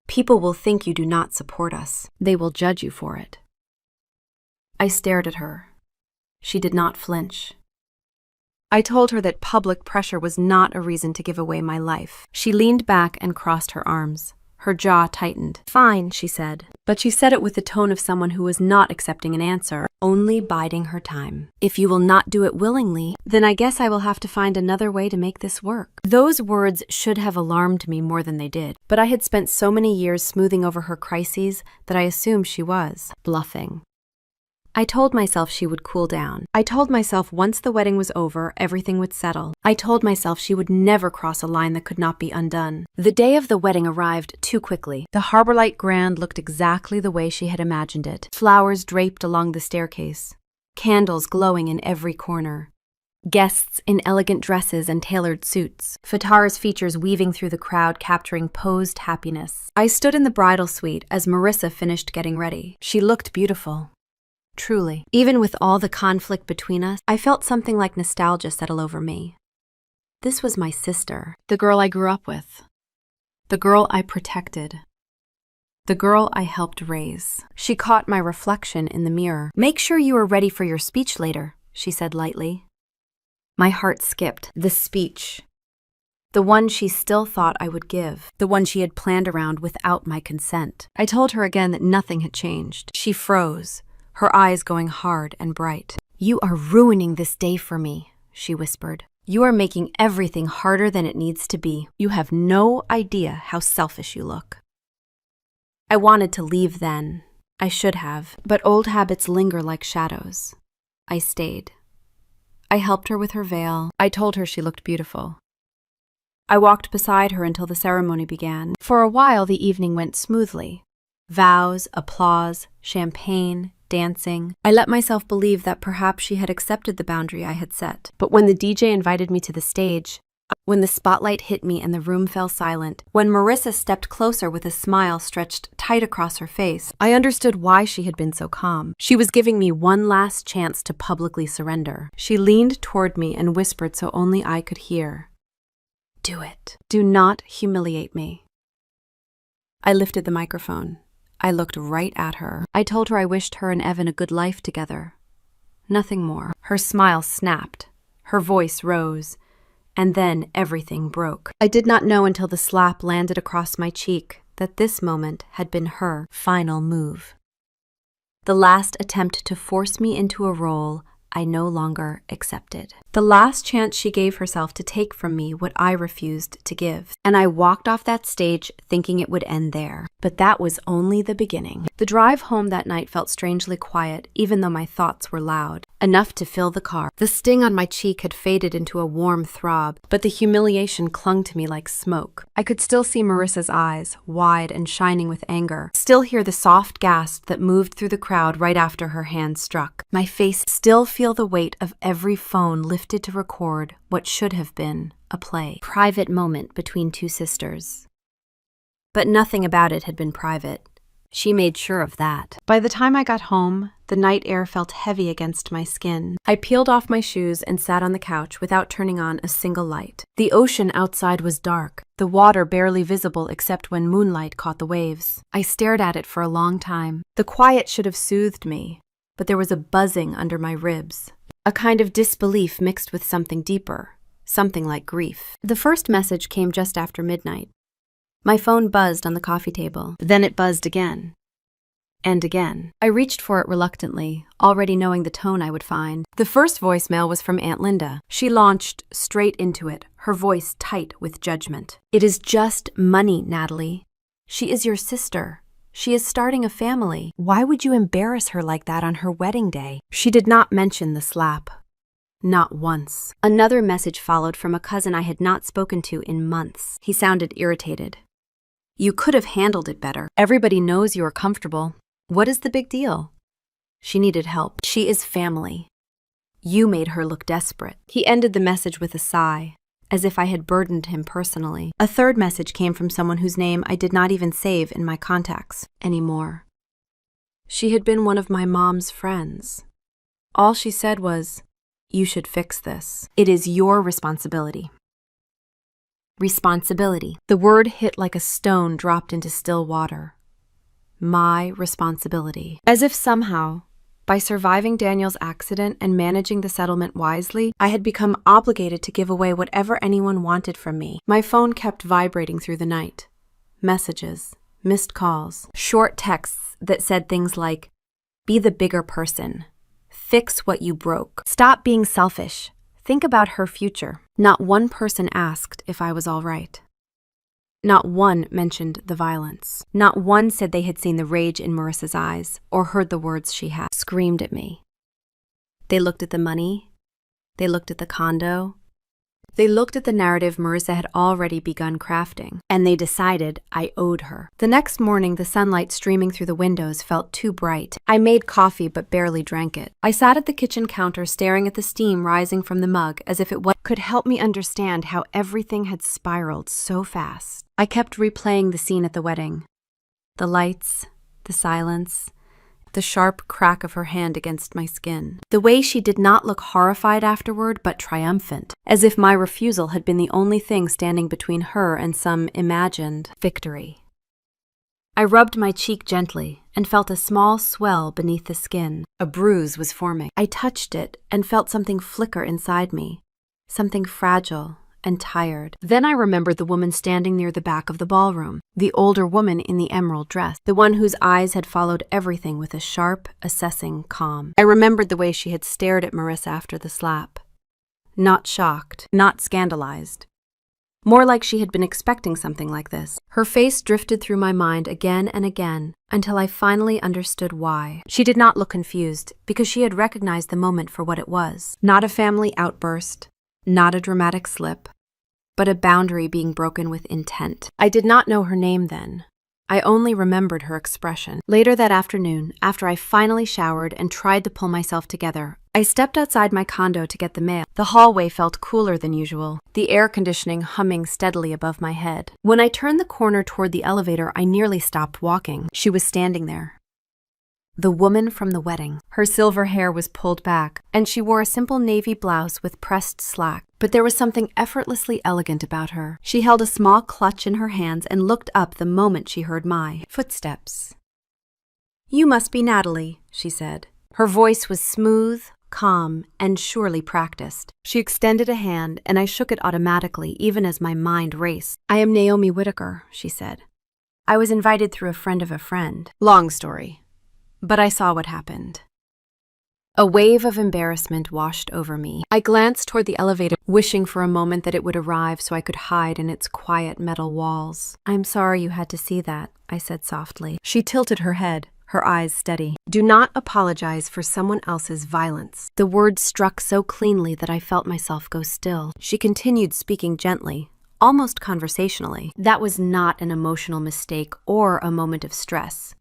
People will think you do not support us. They will judge you for it. I stared at her. She did not flinch. I told her that public pressure was not a reason to give away my life. She leaned back and crossed her arms. Her jaw tightened. Fine, she said. But she said it with the tone of someone who was not accepting an answer, only biding her time. If you will not do it willingly, then I guess I will have to find another way to make this work. Those words should have alarmed me more than they did, but I had spent so many years smoothing over her crises that I assumed she was bluffing. I told myself she would cool down. I told myself once the wedding was over, everything would settle. I told myself she would never cross a line that could not be undone. The day of the wedding arrived too quickly. The Harborlight Grand looked exactly the way she had imagined it. Flowers draped along the staircase. Candles glowing in every corner. Guests in elegant dresses and tailored suits. Fatara's features weaving through the crowd, capturing posed happiness. I stood in the bridal suite as Marissa finished getting ready. She looked beautiful. Truly. Even with all the conflict between us, I felt something like nostalgia settle over me. This was my sister, the girl I grew up with, the girl I protected, the girl I helped raise. She caught my reflection in the mirror. "Make sure you are ready for your speech later," she said lightly. My heart skipped. The speech. The one she still thought I would give. The one she had planned around without my consent. I told her again that nothing had changed. She froze, her eyes going hard and bright. "You are ruining this day for me," she whispered. "You are making everything harder than it needs to be. You have no idea how selfish you look." I wanted to leave then. I should have, but old habits linger like shadows. I stayed. I helped her with her veil. I told her she looked beautiful. I walked beside her until the ceremony began. For a while, the evening went smoothly. Vows, applause, champagne, dancing. I let myself believe that perhaps she had accepted the boundary I had set. But when the DJ invited me to the stage, when the spotlight hit me and the room fell silent, when Marissa stepped closer with a smile stretched tight across her face, I understood why she had been so calm. She was giving me one last chance to publicly surrender. She leaned toward me and whispered so only I could hear, "Do it. Do not humiliate me." I lifted the microphone. I looked right at her. I told her I wished her and Evan a good life together. Nothing more. Her smile snapped. Her voice rose. And then everything broke. I did not know until the slap landed across my cheek that this moment had been her final move. The last attempt to force me into a role I no longer accepted. The last chance she gave herself to take from me what I refused to give. And I walked off that stage thinking it would end there. But that was only the beginning. The drive home that night felt strangely quiet, even though my thoughts were loud. Enough to fill the car. The sting on my cheek had faded into a warm throb, but the humiliation clung to me like smoke. I could still see Marissa's eyes, wide and shining with anger. Still hear the soft gasp that moved through the crowd right after her hand struck. My face still feel the weight of every phone lifted to record what should have been a play. Private moment between two sisters. But nothing about it had been private. She made sure of that. By the time I got home, the night air felt heavy against my skin. I peeled off my shoes and sat on the couch without turning on a single light. The ocean outside was dark, the water barely visible except when moonlight caught the waves. I stared at it for a long time. The quiet should have soothed me, but there was a buzzing under my ribs. A kind of disbelief mixed with something deeper, something like grief. The first message came just after midnight. My phone buzzed on the coffee table. Then it buzzed again. And again. I reached for it reluctantly, already knowing the tone I would find. The first voicemail was from Aunt Linda. She launched straight into it, her voice tight with judgment. "It is just money, Natalie. She is your sister. She is starting a family. Why would you embarrass her like that on her wedding day?" She did not mention the slap. Not once. Another message followed from a cousin I had not spoken to in months. He sounded irritated. "You could have handled it better. Everybody knows you are comfortable. What is the big deal?" She needed help. She is family. You made her look desperate. He ended the message with a sigh, as if I had burdened him personally. A third message came from someone whose name I did not even save in my contacts anymore. She had been one of my mom's friends. All she said was, "You should fix this. It is your responsibility." Responsibility. The word hit like a stone dropped into still water. My responsibility. As if somehow, by surviving Daniel's accident and managing the settlement wisely, I had become obligated to give away whatever anyone wanted from me. My phone kept vibrating through the night. Messages, missed calls, short texts that said things like, "Be the bigger person. Fix what you broke. Stop being selfish. Think about her future." Not one person asked if I was all right. Not one mentioned the violence. Not one said they had seen the rage in Marissa's eyes or heard the words she had screamed at me. They looked at the money. They looked at the condo. They looked at the narrative Marissa had already begun crafting, and they decided I owed her. The next morning, the sunlight streaming through the windows felt too bright. I made coffee but barely drank it. I sat at the kitchen counter staring at the steam rising from the mug as if it could help me understand how everything had spiraled so fast. I kept replaying the scene at the wedding. The lights, the silence, the sharp crack of her hand against my skin. The way she did not look horrified afterward, but triumphant, as if my refusal had been the only thing standing between her and some imagined victory. I rubbed my cheek gently and felt a small swell beneath the skin. A bruise was forming. I touched it and felt something flicker inside me, something fragile and tired. Then I remembered the woman standing near the back of the ballroom, the older woman in the emerald dress, the one whose eyes had followed everything with a sharp, assessing calm. I remembered the way she had stared at Marissa after the slap. Not shocked, not scandalized. More like she had been expecting something like this. Her face drifted through my mind again and again until I finally understood why. She did not look confused because she had recognized the moment for what it was. Not a family outburst, not a dramatic slip, but a boundary being broken with intent. I did not know her name then. I only remembered her expression. Later that afternoon, after I finally showered and tried to pull myself together, I stepped outside my condo to get the mail. The hallway felt cooler than usual, the air conditioning humming steadily above my head. When I turned the corner toward the elevator, I nearly stopped walking. She was standing there. The woman from the wedding. Her silver hair was pulled back, and she wore a simple navy blouse with pressed slack. But there was something effortlessly elegant about her. She held a small clutch in her hands and looked up the moment she heard my footsteps. "You must be Natalie," she said. Her voice was smooth, calm, and surely practiced. She extended a hand, and I shook it automatically, even as my mind raced. "I am Naomi Whitaker," she said. "I was invited through a friend of a friend. Long story. But I saw what happened." A wave of embarrassment washed over me. I glanced toward the elevator, wishing for a moment that it would arrive so I could hide in its quiet metal walls. "I'm sorry you had to see that," I said softly. She tilted her head, her eyes steady. "Do not apologize for someone else's violence." The words struck so cleanly that I felt myself go still. She continued speaking gently, almost conversationally. "That was not an emotional mistake or a moment of stress.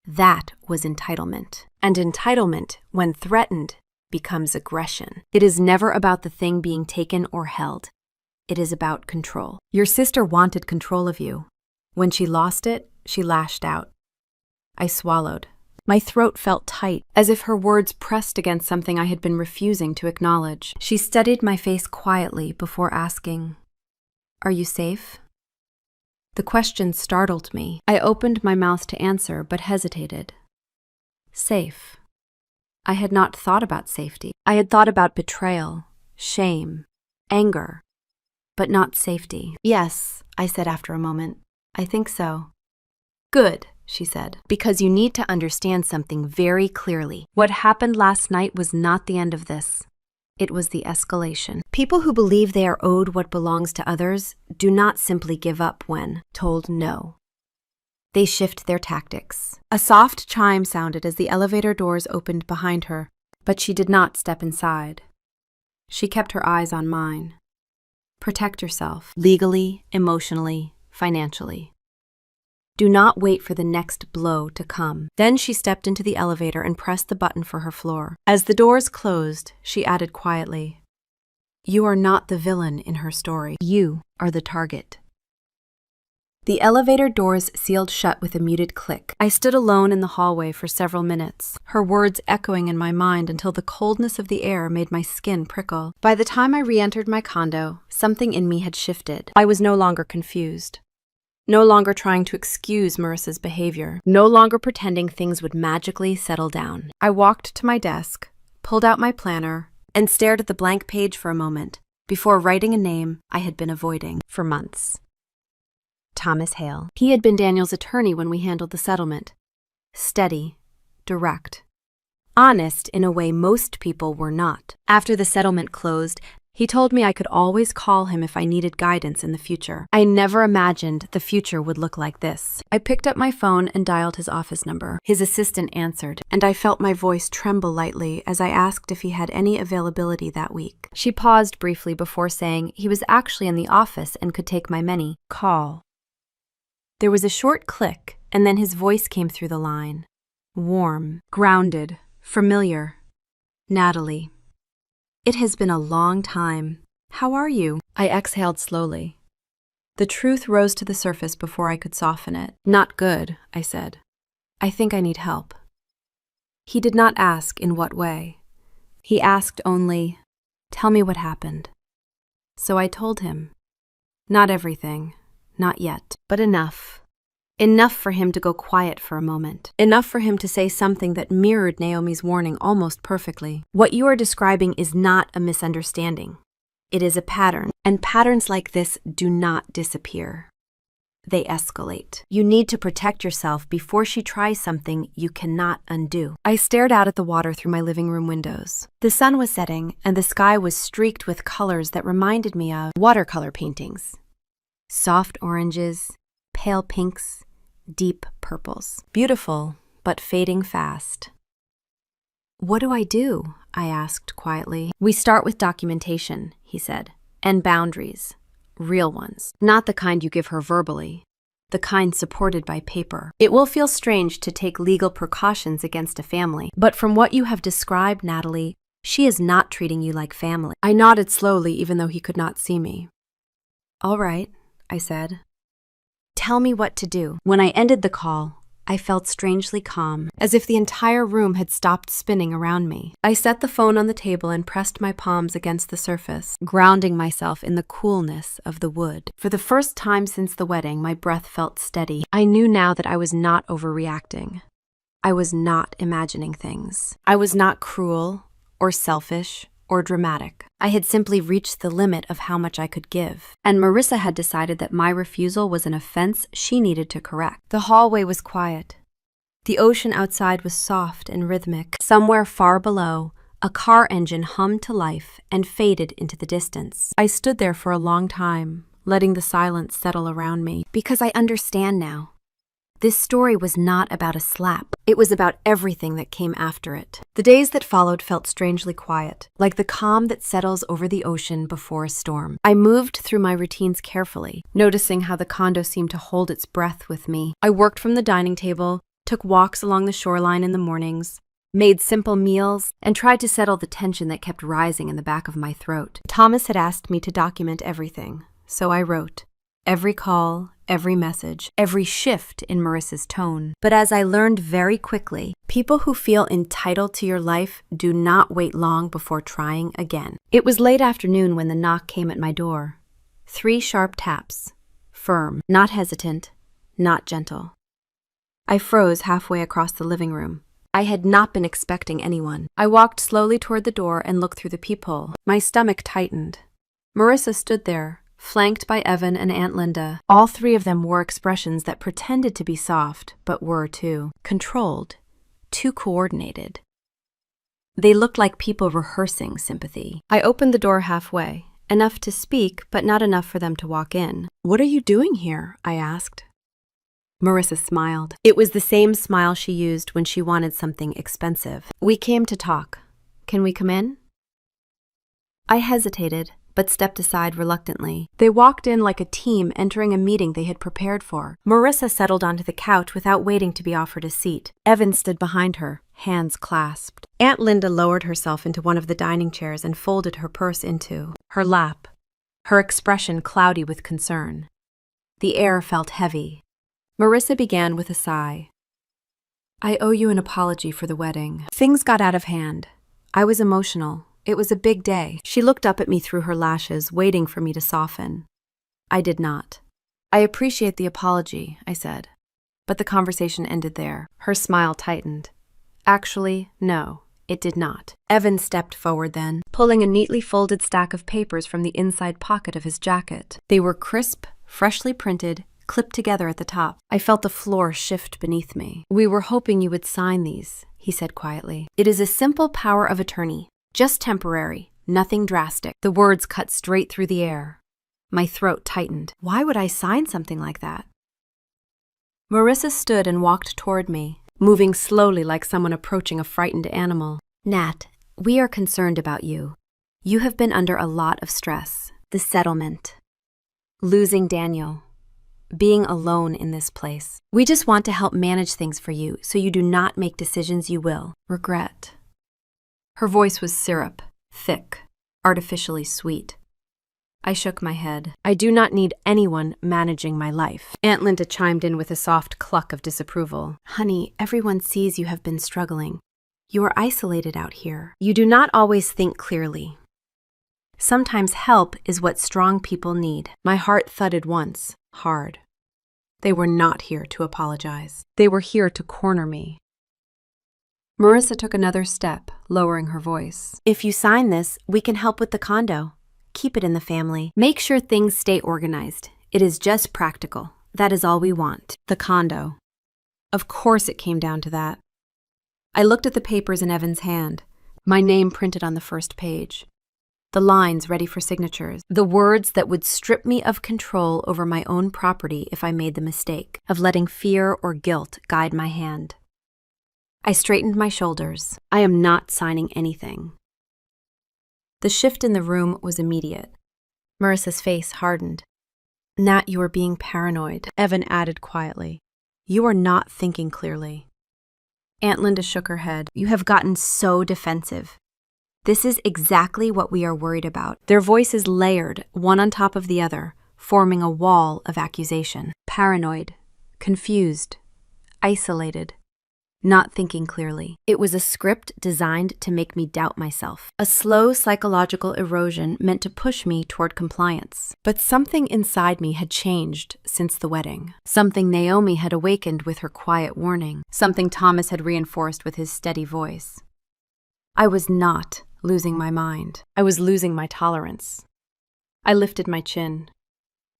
That was entitlement. And entitlement, when threatened, becomes aggression. It is never about the thing being taken or held. It is about control. Your sister wanted control of you. When she lost it, she lashed out." I swallowed. My throat felt tight, as if her words pressed against something I had been refusing to acknowledge. She studied my face quietly before asking, "Are you safe?" The question startled me. I opened my mouth to answer, but hesitated. Safe. I had not thought about safety. I had thought about betrayal, shame, anger, but not safety. "Yes," I said after a moment. "I think so." "Good," she said, "because you need to understand something very clearly. What happened last night was not the end of this. It was the escalation. People who believe they are owed what belongs to others do not simply give up when told no. They shift their tactics." A soft chime sounded as the elevator doors opened behind her, but she did not step inside. She kept her eyes on mine. "Protect yourself, legally, emotionally, financially. Do not wait for the next blow to come." Then she stepped into the elevator and pressed the button for her floor. As the doors closed, she added quietly, "You are not the villain in her story. You are the target." The elevator doors sealed shut with a muted click. I stood alone in the hallway for several minutes, her words echoing in my mind until the coldness of the air made my skin prickle. By the time I re-entered my condo, something in me had shifted. I was no longer confused. No longer trying to excuse Marissa's behavior. No longer pretending things would magically settle down. I walked to my desk, pulled out my planner, and stared at the blank page for a moment before writing a name I had been avoiding for months. Thomas Hale. He had been Daniel's attorney when we handled the settlement. Steady, direct, honest in a way most people were not. After the settlement closed, He told me I could always call him if I needed guidance in the future. I never imagined the future would look like this. I picked up my phone and dialed his office number. His assistant answered, and I felt my voice tremble lightly as I asked if he had any availability that week. She paused briefly before saying he was actually in the office and could take my many call. There was a short click, and then his voice came through the line. Warm, grounded, familiar. Natalie. It has been a long time. How are you? I exhaled slowly. The truth rose to the surface before I could soften it. Not good, I said. I think I need help. He did not ask in what way. He asked only, tell me what happened. So I told him. Not everything, not yet, but enough. Enough for him to go quiet for a moment. Enough for him to say something that mirrored Naomi's warning almost perfectly. What you are describing is not a misunderstanding. It is a pattern, and patterns like this do not disappear. They escalate. You need to protect yourself before she tries something you cannot undo. I stared out at the water through my living room windows. The sun was setting, and the sky was streaked with colors that reminded me of watercolor paintings. Soft oranges, pale pinks, deep purples. Beautiful, but fading fast. What do I do? I asked quietly. We start with documentation, he said, and boundaries. Real ones. Not the kind you give her verbally. The kind supported by paper. It will feel strange to take legal precautions against a family, but from what you have described, Natalie, she is not treating you like family. I nodded slowly, even though he could not see me. All right, I said. Tell me what to do. When I ended the call, I felt strangely calm, as if the entire room had stopped spinning around me. I set the phone on the table and pressed my palms against the surface, grounding myself in the coolness of the wood. For the first time since the wedding, my breath felt steady. I knew now that I was not overreacting. I was not imagining things. I was not cruel or selfish or dramatic. I had simply reached the limit of how much I could give, and Marissa had decided that my refusal was an offense she needed to correct. The hallway was quiet. The ocean outside was soft and rhythmic. Somewhere far below, a car engine hummed to life and faded into the distance. I stood there for a long time, letting the silence settle around me, because I understand now. This story was not about a slap. It was about everything that came after it. The days that followed felt strangely quiet, like the calm that settles over the ocean before a storm. I moved through my routines carefully, noticing how the condo seemed to hold its breath with me. I worked from the dining table, took walks along the shoreline in the mornings, made simple meals, and tried to settle the tension that kept rising in the back of my throat. Thomas had asked me to document everything, so I wrote. Every call, every message, every shift in Marissa's tone. But as I learned very quickly, people who feel entitled to your life do not wait long before trying again. It was late afternoon when the knock came at my door. 3 sharp taps. Firm, not hesitant, not gentle. I froze halfway across the living room. I had not been expecting anyone. I walked slowly toward the door and looked through the peephole. My stomach tightened. Marissa stood there, flanked by Evan and Aunt Linda. All 3 of them wore expressions that pretended to be soft, but were too controlled, too coordinated. They looked like people rehearsing sympathy. I opened the door halfway, enough to speak, but not enough for them to walk in. "What are you doing here?" I asked. Marissa smiled. It was the same smile she used when she wanted something expensive. "We came to talk. Can we come in?" I hesitated, but stepped aside reluctantly. They walked in like a team entering a meeting they had prepared for. Marissa settled onto the couch without waiting to be offered a seat. Evan stood behind her, hands clasped. Aunt Linda lowered herself into one of the dining chairs and folded her purse into her lap, her expression cloudy with concern. The air felt heavy. Marissa began with a sigh. "I owe you an apology for the wedding. Things got out of hand. I was emotional. It was a big day." She looked up at me through her lashes, waiting for me to soften. I did not. "I appreciate the apology," I said. But the conversation ended there. Her smile tightened. "Actually, no, it did not." Evan stepped forward then, pulling a neatly folded stack of papers from the inside pocket of his jacket. They were crisp, freshly printed, clipped together at the top. I felt the floor shift beneath me. "We were hoping you would sign these," he said quietly. "It is a simple power of attorney. Just temporary, Nothing drastic. The words cut straight through the air. My throat tightened. Why would I sign something like that? Marissa stood and walked toward me, moving slowly like someone approaching a frightened animal. Nat, we are concerned about you. You have been under a lot of stress. The settlement. Losing Daniel. Being alone in this place. We just want to help manage things for you so you do not make decisions you will regret. Her voice was syrup, thick, artificially sweet. I shook my head. I do not need anyone managing my life. Aunt Linda chimed in with a soft cluck of disapproval. Honey, everyone sees you have been struggling. You are isolated out here. You do not always think clearly. Sometimes help is what strong people need. My heart thudded once, hard. They were not here to apologize. They were here to corner me. Marissa took another step, lowering her voice. If you sign this, we can help with the condo. Keep it in the family. Make sure things stay organized. It is just practical. That is all we want. The condo. Of course it came down to that. I looked at the papers in Evan's hand, my name printed on the first page. The lines ready for signatures. The words that would strip me of control over my own property if I made the mistake of letting fear or guilt guide my hand. I straightened my shoulders. I am not signing anything. The shift in the room was immediate. Marissa's face hardened. Nat, you are being paranoid, Evan added quietly. You are not thinking clearly. Aunt Linda shook her head. You have gotten so defensive. This is exactly what we are worried about. Their voices layered, one on top of the other, forming a wall of accusation. Paranoid, confused, isolated. Not thinking clearly. It was a script designed to make me doubt myself. A slow psychological erosion meant to push me toward compliance. But something inside me had changed since the wedding. Something Naomi had awakened with her quiet warning. Something Thomas had reinforced with his steady voice. I was not losing my mind. I was losing my tolerance. I lifted my chin.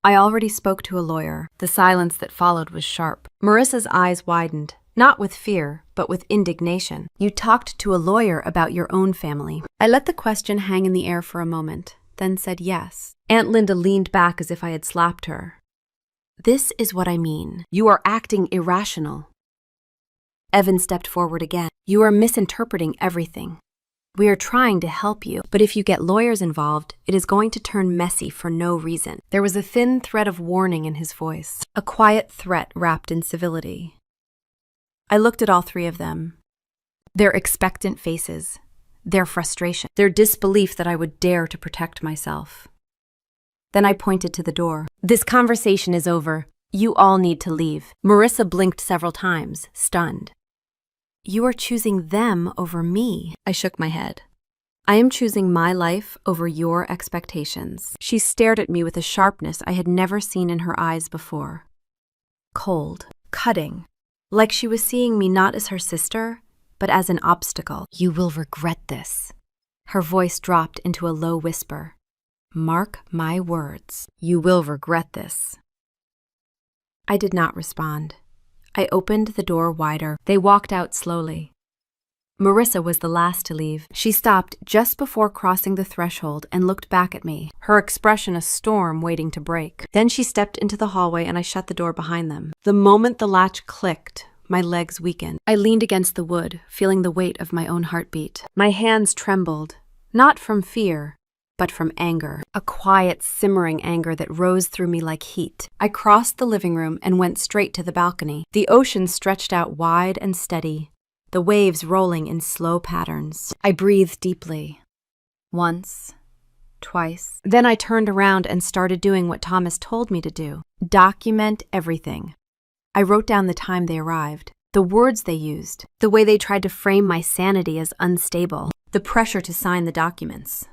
I already spoke to a lawyer. The silence that followed was sharp. Marissa's eyes widened. Not with fear, but with indignation. You talked to a lawyer about your own family. I let the question hang in the air for a moment, then said yes. Aunt Linda leaned back as if I had slapped her. This is what I mean. You are acting irrational. Evan stepped forward again. You are misinterpreting everything. We are trying to help you, but if you get lawyers involved, it is going to turn messy for no reason. There was a thin thread of warning in his voice, a quiet threat wrapped in civility. I looked at all three of them. Their expectant faces, their frustration, their disbelief that I would dare to protect myself. Then I pointed to the door. This conversation is over. You all need to leave. Marissa blinked several times, stunned. You are choosing them over me. I shook my head. I am choosing my life over your expectations. She stared at me with a sharpness I had never seen in her eyes before. Cold, cutting. Like she was seeing me not as her sister, but as an obstacle. You will regret this. Her voice dropped into a low whisper. Mark my words. You will regret this. I did not respond. I opened the door wider. They walked out slowly. Marissa was the last to leave. She stopped just before crossing the threshold and looked back at me, her expression a storm waiting to break. Then she stepped into the hallway and I shut the door behind them. The moment the latch clicked, my legs weakened. I leaned against the wood, feeling the weight of my own heartbeat. My hands trembled, not from fear, but from anger. A quiet, simmering anger that rose through me like heat. I crossed the living room and went straight to the balcony. The ocean stretched out wide and steady, the waves rolling in slow patterns. I breathed deeply. Once, twice. Then I turned around and started doing what Thomas told me to do. Document everything. I wrote down the time they arrived, the words they used, the way they tried to frame my sanity as unstable, the pressure to sign the documents.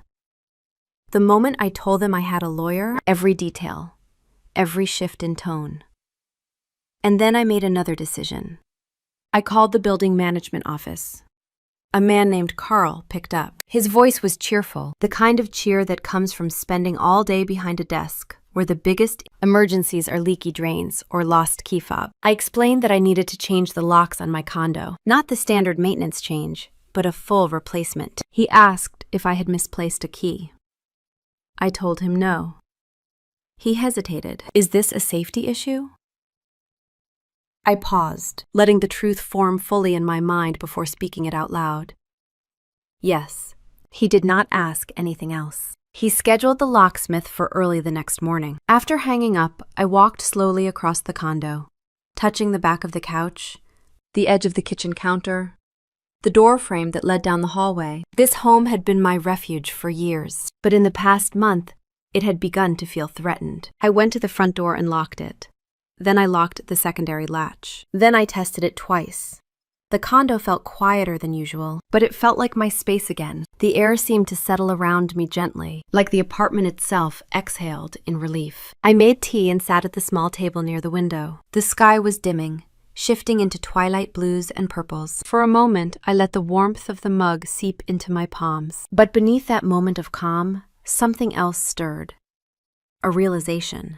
The moment I told them I had a lawyer, every detail, every shift in tone. And then I made another decision. I called the building management office. A man named Carl picked up. His voice was cheerful, the kind of cheer that comes from spending all day behind a desk, where the biggest emergencies are leaky drains or lost key fob. I explained that I needed to change the locks on my condo, not the standard maintenance change, but a full replacement. He asked, if I had misplaced a key. I told him no. He hesitated. Is this a safety issue? I paused, letting the truth form fully in my mind before speaking it out loud. Yes. He did not ask anything else. He scheduled the locksmith for early the next morning. After hanging up, I walked slowly across the condo, touching the back of the couch, the edge of the kitchen counter, the door frame that led down the hallway. This home had been my refuge for years, but in the past month, it had begun to feel threatened. I went to the front door and locked it. Then I locked the secondary latch. Then I tested it twice. The condo felt quieter than usual, but it felt like my space again. The air seemed to settle around me gently, like the apartment itself exhaled in relief. I made tea and sat at the small table near the window. The sky was dimming, shifting into twilight blues and purples. For a moment, I let the warmth of the mug seep into my palms. But beneath that moment of calm, something else stirred. A realization.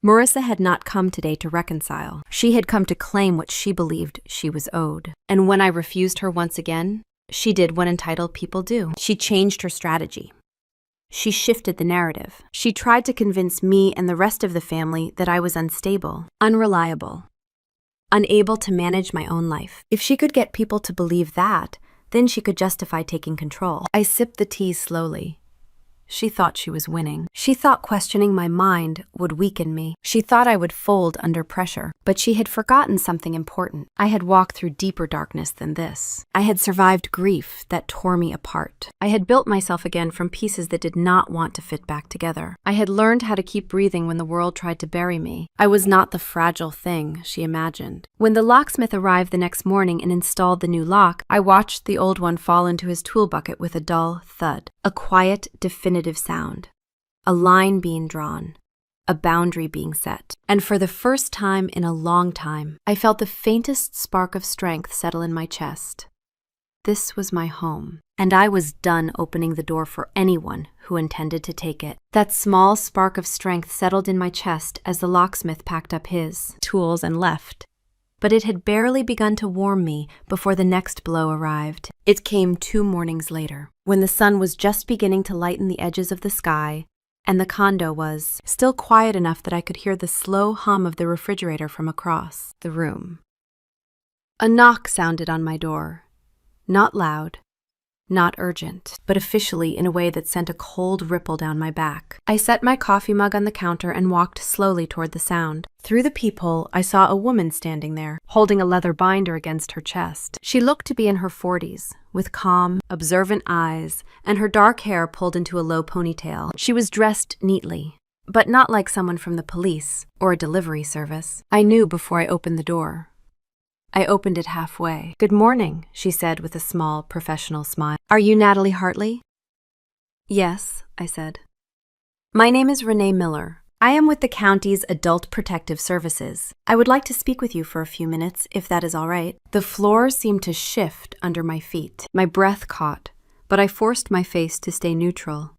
Marissa had not come today to reconcile. She had come to claim what she believed she was owed. And when I refused her once again, she did what entitled people do. She changed her strategy. She shifted the narrative. She tried to convince me and the rest of the family that I was unstable, unreliable, unable to manage my own life. If she could get people to believe that, then she could justify taking control. I sipped the tea slowly. She thought she was winning. She thought questioning my mind would weaken me. She thought I would fold under pressure. But she had forgotten something important. I had walked through deeper darkness than this. I had survived grief that tore me apart. I had built myself again from pieces that did not want to fit back together. I had learned how to keep breathing when the world tried to bury me. I was not the fragile thing she imagined. When the locksmith arrived the next morning and installed the new lock, I watched the old one fall into his tool bucket with a dull thud. A quiet, definitive sound, a line being drawn, a boundary being set. And for the first time in a long time, I felt the faintest spark of strength settle in my chest. This was my home, and I was done opening the door for anyone who intended to take it. That small spark of strength settled in my chest as the locksmith packed up his tools and left. But it had barely begun to warm me before the next blow arrived. It came 2 mornings later, when the sun was just beginning to lighten the edges of the sky, and the condo was still quiet enough that I could hear the slow hum of the refrigerator from across the room. A knock sounded on my door. Not loud, not urgent, but officially in a way that sent a cold ripple down my back. I set my coffee mug on the counter and walked slowly toward the sound. Through the peephole, I saw a woman standing there, holding a leather binder against her chest. She looked to be in her 40s, with calm, observant eyes, and her dark hair pulled into a low ponytail. She was dressed neatly, but not like someone from the police or a delivery service. I knew before I opened the door. I opened it halfway. "Good morning," she said with a small, professional smile. "Are you Natalie Hartley?" "Yes," I said. "My name is Renee Miller. I am with the county's Adult Protective Services. I would like to speak with you for a few minutes, if that is all right." The floor seemed to shift under my feet. My breath caught, but I forced my face to stay neutral.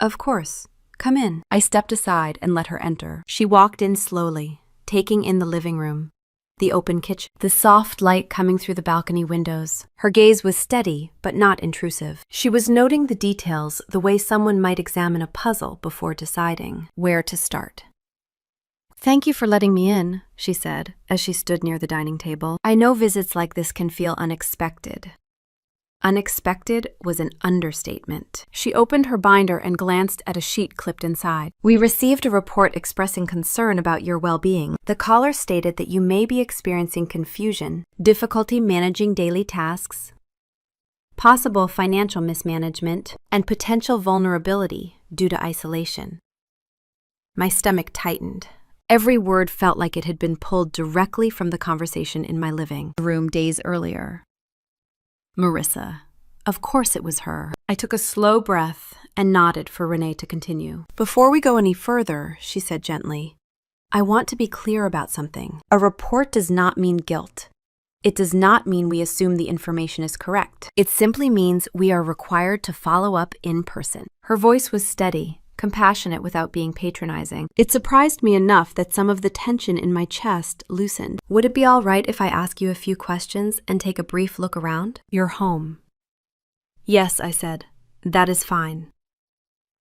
"Of course. Come in." I stepped aside and let her enter. She walked in slowly, taking in the living room, the open kitchen, the soft light coming through the balcony windows. Her gaze was steady, but not intrusive. She was noting the details the way someone might examine a puzzle before deciding where to start. "Thank you for letting me in," she said, as she stood near the dining table. "I know visits like this can feel unexpected." Unexpected was an understatement. She opened her binder and glanced at a sheet clipped inside. "We received a report expressing concern about your well-being. The caller stated that you may be experiencing confusion, difficulty managing daily tasks, possible financial mismanagement, and potential vulnerability due to isolation." My stomach tightened. Every word felt like it had been pulled directly from the conversation in my living room days earlier. Marissa. Of course it was her. I took a slow breath and nodded for Renee to continue. "Before we go any further," she said gently, "I want to be clear about something. A report does not mean guilt. It does not mean we assume the information is correct. It simply means we are required to follow up in person." Her voice was steady, compassionate without being patronizing. It surprised me enough that some of the tension in my chest loosened. "Would it be all right if I ask you a few questions and take a brief look around? Your home." "Yes," I said. That is fine.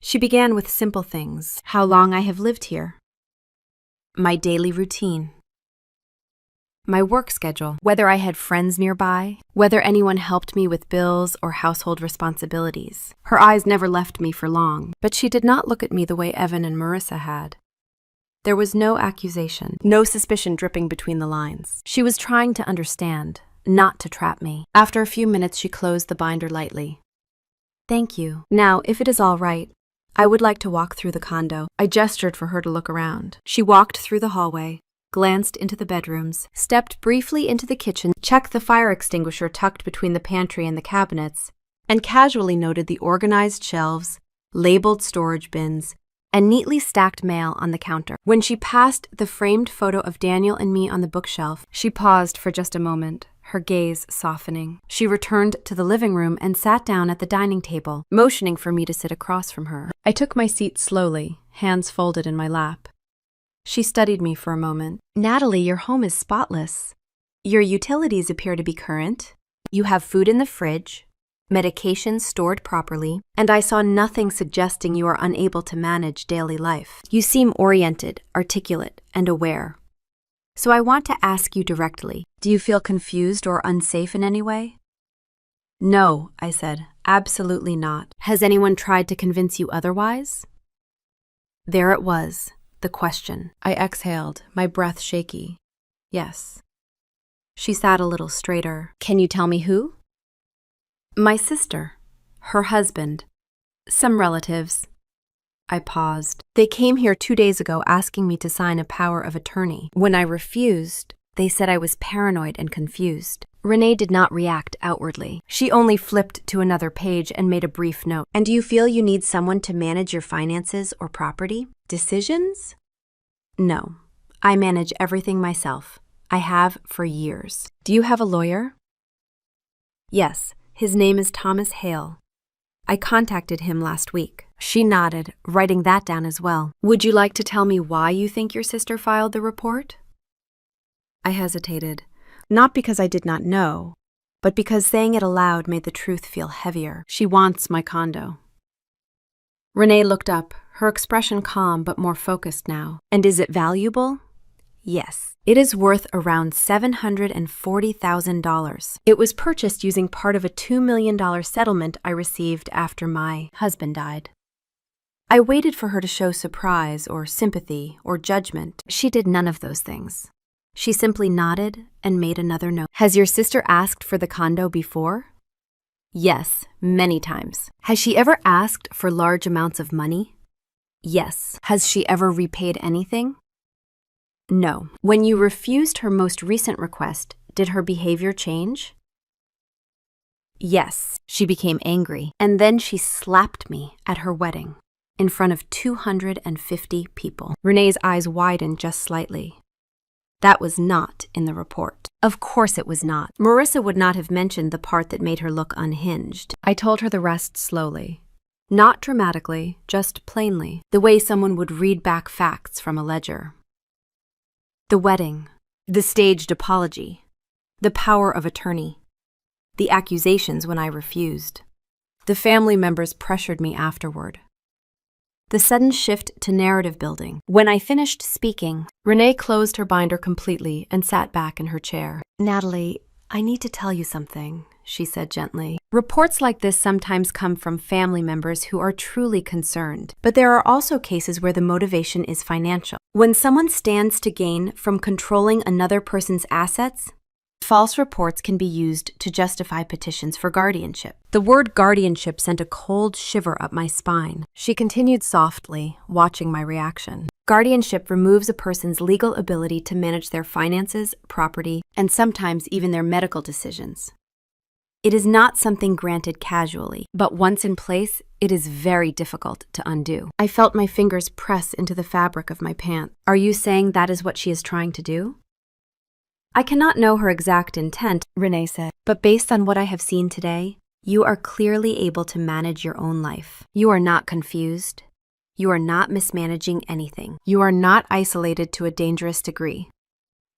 She began with simple things: how long I have lived here, my daily routine, my work schedule, whether I had friends nearby, whether anyone helped me with bills or household responsibilities. Her eyes never left me for long, but she did not look at me the way Evan and Marissa had. There was no accusation, no suspicion dripping between the lines. She was trying to understand, not to trap me. After a few minutes, she closed the binder lightly. Thank you. Now, if it is all right, I would like to walk through the condo. I gestured for her to look around. She walked through the hallway, glanced into the bedrooms, stepped briefly into the kitchen, checked the fire extinguisher tucked between the pantry and the cabinets, and casually noted the organized shelves, labeled storage bins, and neatly stacked mail on the counter. When she passed the framed photo of Daniel and me on the bookshelf, she paused for just a moment, her gaze softening. She returned to the living room and sat down at the dining table, motioning for me to sit across from her. I took my seat slowly, hands folded in my lap. She studied me for a moment. Natalie, your home is spotless. Your utilities appear to be current. You have food in the fridge, medications stored properly, and I saw nothing suggesting you are unable to manage daily life. You seem oriented, articulate, and aware. So I want to ask you directly, do you feel confused or unsafe in any way? No, I said, absolutely not. Has anyone tried to convince you otherwise? There it was, the question. I exhaled, my breath shaky. Yes. She sat a little straighter. Can you tell me who? My sister, her husband, some relatives. I paused. They came here 2 days ago asking me to sign a power of attorney. When I refused, they said I was paranoid and confused. Renee did not react outwardly. She only flipped to another page and made a brief note. And do you feel you need someone to manage your finances or property? Decisions? No. I manage everything myself. I have for years. Do you have a lawyer? Yes. His name is Thomas Hale. I contacted him last week. She nodded, writing that down as well. Would you like to tell me why you think your sister filed the report? I hesitated, not because I did not know, but because saying it aloud made the truth feel heavier. She wants my condo. Renee looked up, her expression calm but more focused now. And is it valuable? Yes. It is worth around $740,000. It was purchased using part of a $2 million settlement I received after my husband died. I waited for her to show surprise or sympathy or judgment. She did none of those things. She simply nodded and made another note. Has your sister asked for the condo before? Yes, many times. Has she ever asked for large amounts of money? Yes. Has she ever repaid anything? No. When you refused her most recent request, did her behavior change? Yes. She became angry, and then she slapped me at her wedding, in front of 250 people. Renee's eyes widened just slightly. That was not in the report. Of course it was not. Marissa would not have mentioned the part that made her look unhinged. I told her the rest slowly. Not dramatically, just plainly, the way someone would read back facts from a ledger. The wedding, the staged apology, the power of attorney, the accusations when I refused. The family members pressured me afterward. The sudden shift to narrative building. When I finished speaking, Renee closed her binder completely and sat back in her chair. Natalie, I need to tell you something, she said gently. Reports like this sometimes come from family members who are truly concerned, but there are also cases where the motivation is financial. When someone stands to gain from controlling another person's assets, false reports can be used to justify petitions for guardianship. The word guardianship sent a cold shiver up my spine. She continued softly, watching my reaction. Guardianship removes a person's legal ability to manage their finances, property, and sometimes even their medical decisions. It is not something granted casually, but once in place, it is very difficult to undo. I felt my fingers press into the fabric of my pants. Are you saying that is what she is trying to do? I cannot know her exact intent, Renee said, but based on what I have seen today, you are clearly able to manage your own life. You are not confused. You are not mismanaging anything. You are not isolated to a dangerous degree.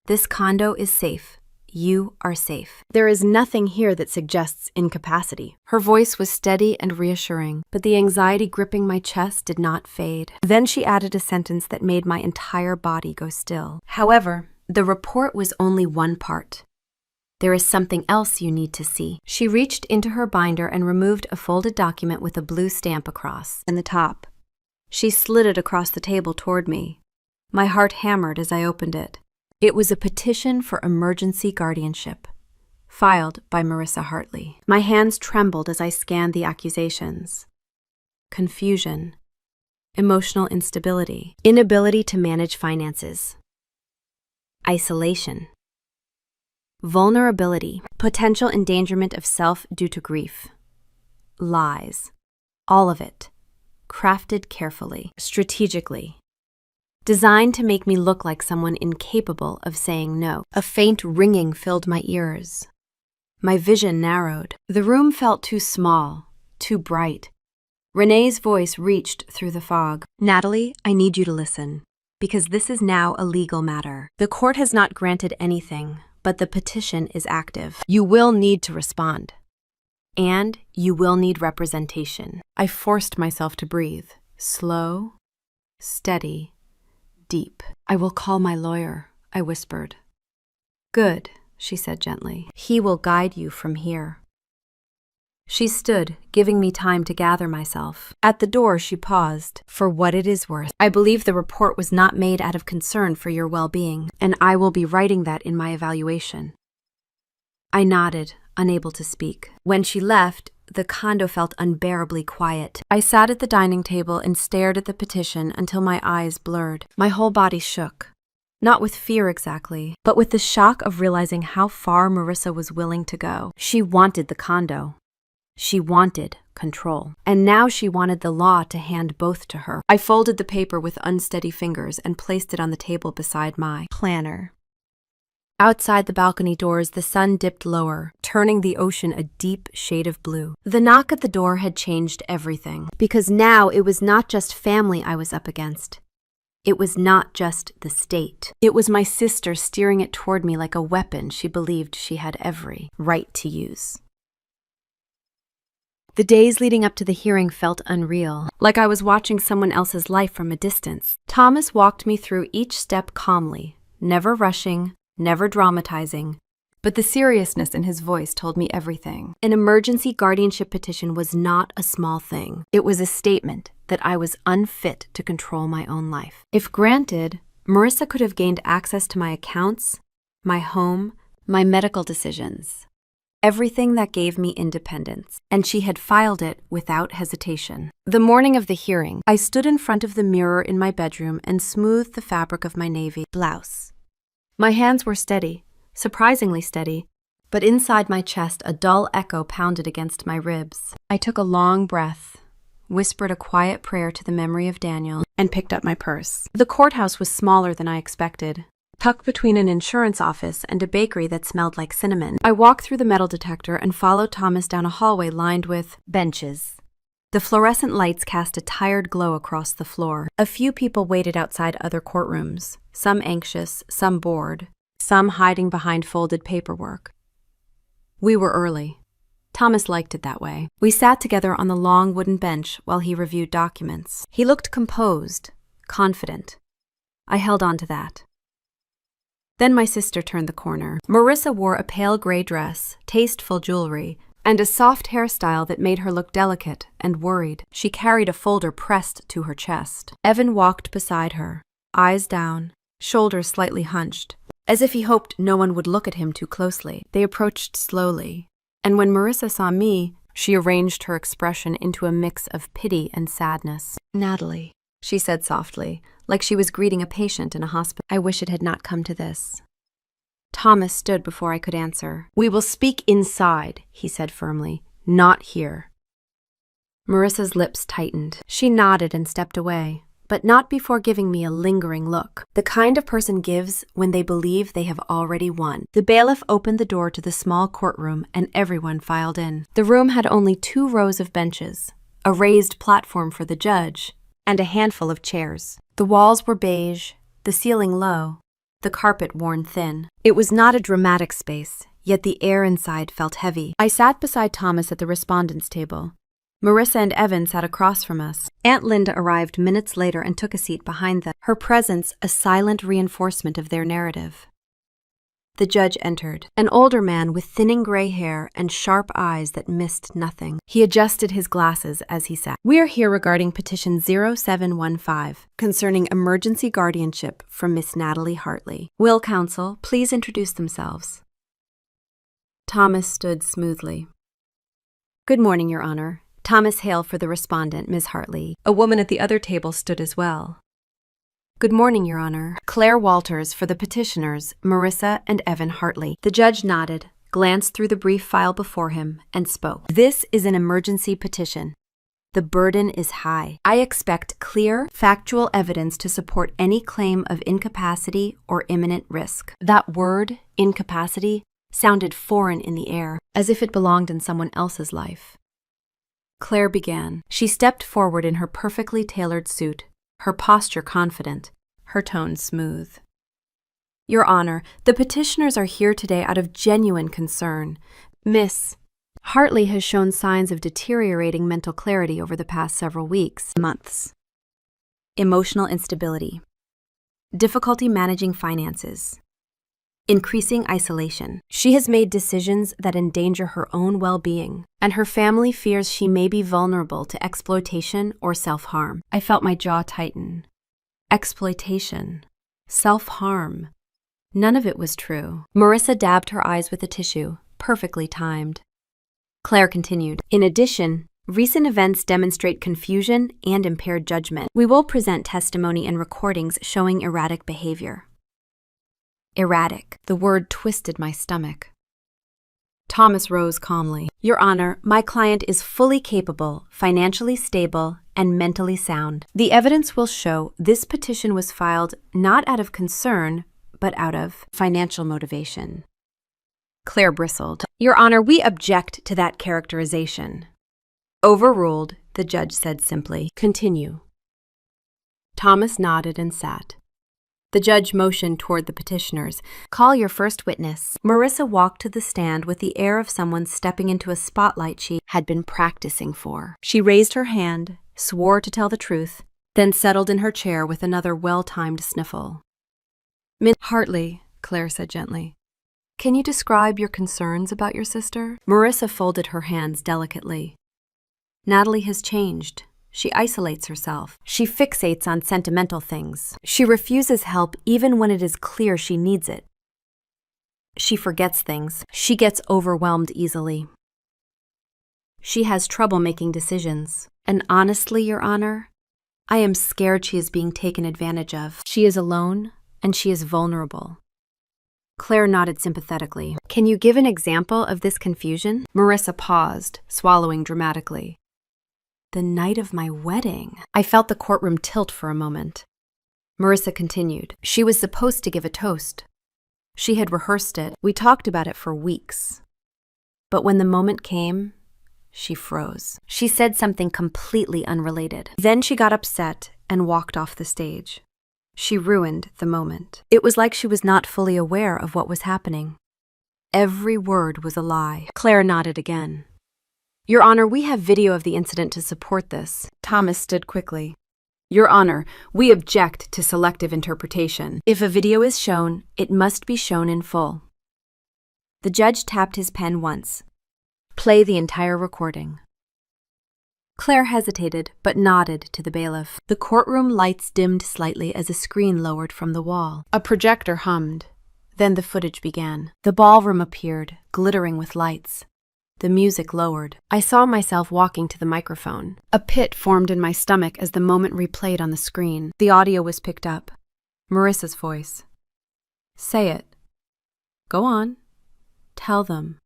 This condo is safe. You are safe. There is nothing here that suggests incapacity. Her voice was steady and reassuring, but the anxiety gripping my chest did not fade. Then she added a sentence that made my entire body go still. However, the report was only one part. There is something else you need to see. She reached into her binder and removed a folded document with a blue stamp across in the top. She slid it across the table toward me. My heart hammered as I opened it. It was a petition for emergency guardianship, filed by Marissa Hartley. My hands trembled as I scanned the accusations. Confusion, emotional instability, inability to manage finances, isolation, vulnerability, potential endangerment of self due to grief, lies, all of it, crafted carefully, strategically. Designed to make me look like someone incapable of saying no. A faint ringing filled my ears. My vision narrowed. The room felt too small, too bright. Renee's voice reached through the fog. Natalie, I need you to listen, because this is now a legal matter. The court has not granted anything, but the petition is active. You will need to respond. And you will need representation. I forced myself to breathe. Slow, steady, deep. I will call my lawyer, I whispered. Good, she said gently. He will guide you from here. She stood, giving me time to gather myself. At the door, she paused. For what it is worth, I believe the report was not made out of concern for your well-being, and I will be writing that in my evaluation. I nodded, unable to speak. When she left, the condo felt unbearably quiet. I sat at the dining table and stared at the petition until my eyes blurred. My whole body shook. Not with fear exactly, but with the shock of realizing how far Marissa was willing to go. She wanted the condo. She wanted control. And now she wanted the law to hand both to her. I folded the paper with unsteady fingers and placed it on the table beside my planner. Outside the balcony doors, the sun dipped lower, turning the ocean a deep shade of blue. The knock at the door had changed everything, because now it was not just family I was up against. It was not just the state. It was my sister steering it toward me like a weapon she believed she had every right to use. The days leading up to the hearing felt unreal, like I was watching someone else's life from a distance. Thomas walked me through each step calmly, never rushing, never dramatizing, but the seriousness in his voice told me everything. An emergency guardianship petition was not a small thing. It was a statement that I was unfit to control my own life. If granted, Marissa could have gained access to my accounts, my home, my medical decisions, everything that gave me independence, and she had filed it without hesitation. The morning of the hearing, I stood in front of the mirror in my bedroom and smoothed the fabric of my navy blouse. My hands were steady, surprisingly steady, but inside my chest a dull echo pounded against my ribs. I took a long breath, whispered a quiet prayer to the memory of Daniel, and picked up my purse. The courthouse was smaller than I expected, tucked between an insurance office and a bakery that smelled like cinnamon. I walked through the metal detector and followed Thomas down a hallway lined with benches. The fluorescent lights cast a tired glow across the floor. A few people waited outside other courtrooms, some anxious, some bored, some hiding behind folded paperwork. We were early. Thomas liked it that way. We sat together on the long wooden bench while he reviewed documents. He looked composed, confident. I held on to that. Then my sister turned the corner. Marissa wore a pale gray dress, tasteful jewelry, and a soft hairstyle that made her look delicate and worried. She carried a folder pressed to her chest. Evan walked beside her, eyes down, shoulders slightly hunched, as if he hoped no one would look at him too closely. They approached slowly, and when Marissa saw me, she arranged her expression into a mix of pity and sadness. "Natalie," she said softly, like she was greeting a patient in a hospital. "I wish it had not come to this." Thomas stood before I could answer. "We will speak inside," he said firmly, "not here." Marissa's lips tightened. She nodded and stepped away, but not before giving me a lingering look, the kind a person gives when they believe they have already won. The bailiff opened the door to the small courtroom and everyone filed in. The room had only 2 rows of benches, a raised platform for the judge, and a handful of chairs. The walls were beige, the ceiling low, the carpet worn thin. It was not a dramatic space, yet the air inside felt heavy. I sat beside Thomas at the respondents' table. Marissa and Evan sat across from us. Aunt Linda arrived minutes later and took a seat behind them, her presence a silent reinforcement of their narrative. The judge entered, an older man with thinning gray hair and sharp eyes that missed nothing. He adjusted his glasses as he sat. We are here regarding petition 0715 concerning emergency guardianship from Miss Natalie Hartley. Will counsel please introduce themselves? Thomas stood smoothly. Good morning, Your Honor. Thomas Hale for the respondent, Ms. Hartley. A woman at the other table stood as well. Good morning, Your Honor. Claire Walters for the petitioners, Marissa and Evan Hartley. The judge nodded, glanced through the brief file before him, and spoke. This is an emergency petition. The burden is high. I expect clear, factual evidence to support any claim of incapacity or imminent risk. That word, incapacity, sounded foreign in the air, as if it belonged in someone else's life. Claire began. She stepped forward in her perfectly tailored suit, her posture confident, her tone smooth. Your Honor, the petitioners are here today out of genuine concern. Miss Hartley has shown signs of deteriorating mental clarity over the past several weeks, months. Emotional instability, difficulty managing finances, increasing isolation. She has made decisions that endanger her own well-being, and her family fears she may be vulnerable to exploitation or self-harm. I felt my jaw tighten. Exploitation. Self-harm. None of it was true. Marissa dabbed her eyes with a tissue, perfectly timed. Claire continued. In addition, recent events demonstrate confusion and impaired judgment. We will present testimony and recordings showing erratic behavior. Erratic. The word twisted my stomach. Thomas rose calmly. Your Honor, my client is fully capable, financially stable, and mentally sound. The evidence will show this petition was filed not out of concern, but out of financial motivation. Claire bristled. Your Honor, we object to that characterization. Overruled, the judge said simply. Continue. Thomas nodded and sat. The judge motioned toward the petitioners. Call your first witness. Marissa walked to the stand with the air of someone stepping into a spotlight she had been practicing for. She raised her hand, swore to tell the truth, then settled in her chair with another well-timed sniffle. Miss Hartley, Claire said gently, can you describe your concerns about your sister? Marissa folded her hands delicately. Natalie has changed. She isolates herself. She fixates on sentimental things. She refuses help even when it is clear she needs it. She forgets things. She gets overwhelmed easily. She has trouble making decisions. And honestly, Your Honor, I am scared she is being taken advantage of. She is alone, and she is vulnerable. Claire nodded sympathetically. Can you give an example of this confusion? Marissa paused, swallowing dramatically. The night of my wedding. I felt the courtroom tilt for a moment. Marissa continued. She was supposed to give a toast. She had rehearsed it. We talked about it for weeks. But when the moment came, she froze. She said something completely unrelated. Then she got upset and walked off the stage. She ruined the moment. It was like she was not fully aware of what was happening. Every word was a lie. Claire nodded again. Your Honor, we have video of the incident to support this. Thomas stood quickly. Your Honor, we object to selective interpretation. If a video is shown, it must be shown in full. The judge tapped his pen once. Play the entire recording. Claire hesitated, but nodded to the bailiff. The courtroom lights dimmed slightly as a screen lowered from the wall. A projector hummed. Then the footage began. The ballroom appeared, glittering with lights. The music lowered. I saw myself walking to the microphone. A pit formed in my stomach as the moment replayed on the screen. The audio was picked up. Marissa's voice. Say it. Go on. Tell them.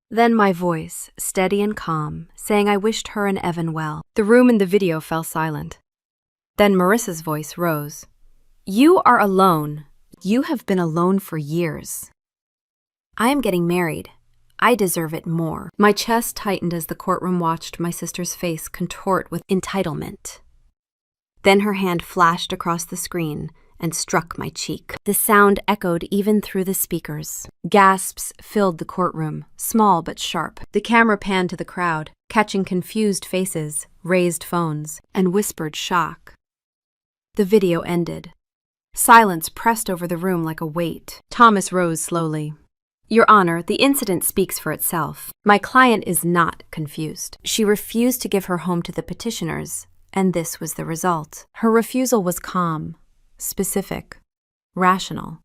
Then my voice, steady and calm, saying I wished her and Evan well. The room in the video fell silent. Then Marissa's voice rose. You are alone. You have been alone for years. I am getting married. I deserve it more. My chest tightened as the courtroom watched my sister's face contort with entitlement. Then her hand flashed across the screen, and struck my cheek. The sound echoed even through the speakers. Gasps filled the courtroom, small but sharp. The camera panned to the crowd, catching confused faces, raised phones, and whispered shock. The video ended. Silence pressed over the room like a weight. Thomas rose slowly. Your Honor, the incident speaks for itself. My client is not confused. She refused to give her home to the petitioners, and this was the result. Her refusal was calm, specific, rational.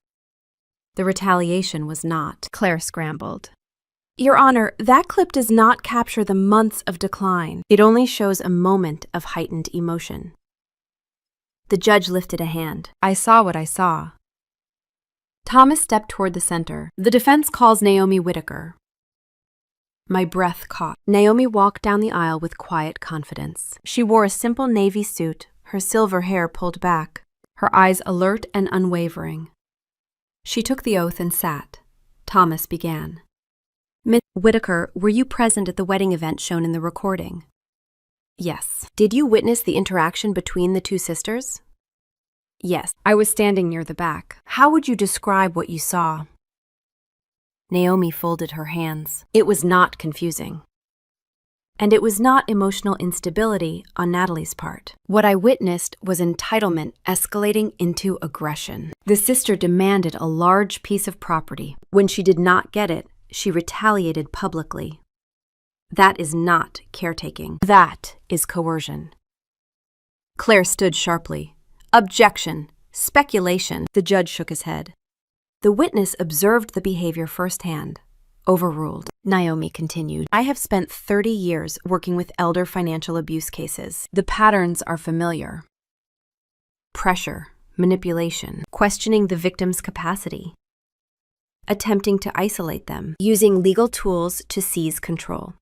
The retaliation was not. Claire scrambled. Your Honor, that clip does not capture the months of decline. It only shows a moment of heightened emotion. The judge lifted a hand. I saw what I saw. Thomas stepped toward the center. The defense calls Naomi Whitaker. My breath caught. Naomi walked down the aisle with quiet confidence. She wore a simple navy suit, her silver hair pulled back, her eyes alert and unwavering. She took the oath and sat. Thomas began. Miss Whitaker, were you present at the wedding event shown in the recording? Yes. Did you witness the interaction between the two sisters? Yes, I was standing near the back. How would you describe what you saw? Naomi folded her hands. It was not confusing. And it was not emotional instability on Natalie's part. What I witnessed was entitlement escalating into aggression. The sister demanded a large piece of property. When she did not get it, she retaliated publicly. That is not caretaking. That is coercion. Claire stood sharply. Objection. Speculation. The judge shook his head. The witness observed the behavior firsthand. Overruled. Naomi continued. I have spent 30 years working with elder financial abuse cases. The patterns are familiar. Pressure, manipulation, questioning the victim's capacity, attempting to isolate them, using legal tools to seize control.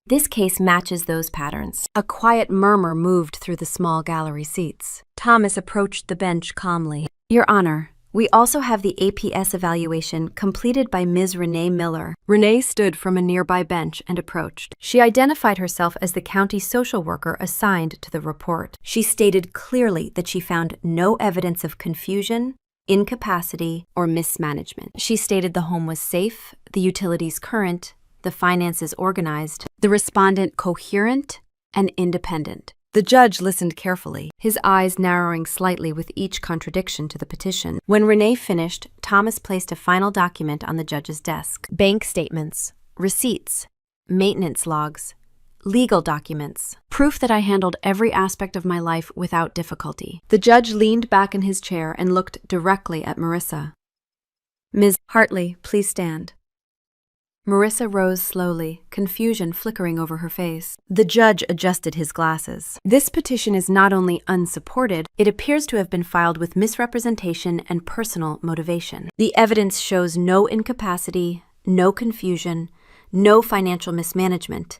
This case matches those patterns. A quiet murmur moved through the small gallery seats. Thomas approached the bench calmly. Your Honor, we also have the APS evaluation completed by Ms. Renee Miller. Renee stood from a nearby bench and approached. She identified herself as the county social worker assigned to the report. She stated clearly that she found no evidence of confusion, incapacity, or mismanagement. She stated the home was safe, the utilities current, the finances organized, the respondent coherent and independent. The judge listened carefully, his eyes narrowing slightly with each contradiction to the petition. When Renee finished, Thomas placed a final document on the judge's desk. Bank statements, receipts, maintenance logs, legal documents, proof that I handled every aspect of my life without difficulty. The judge leaned back in his chair and looked directly at Marissa. Ms. Hartley, please stand. Marissa rose slowly, confusion flickering over her face. The judge adjusted his glasses. This petition is not only unsupported, it appears to have been filed with misrepresentation and personal motivation. The evidence shows no incapacity, no confusion, no financial mismanagement,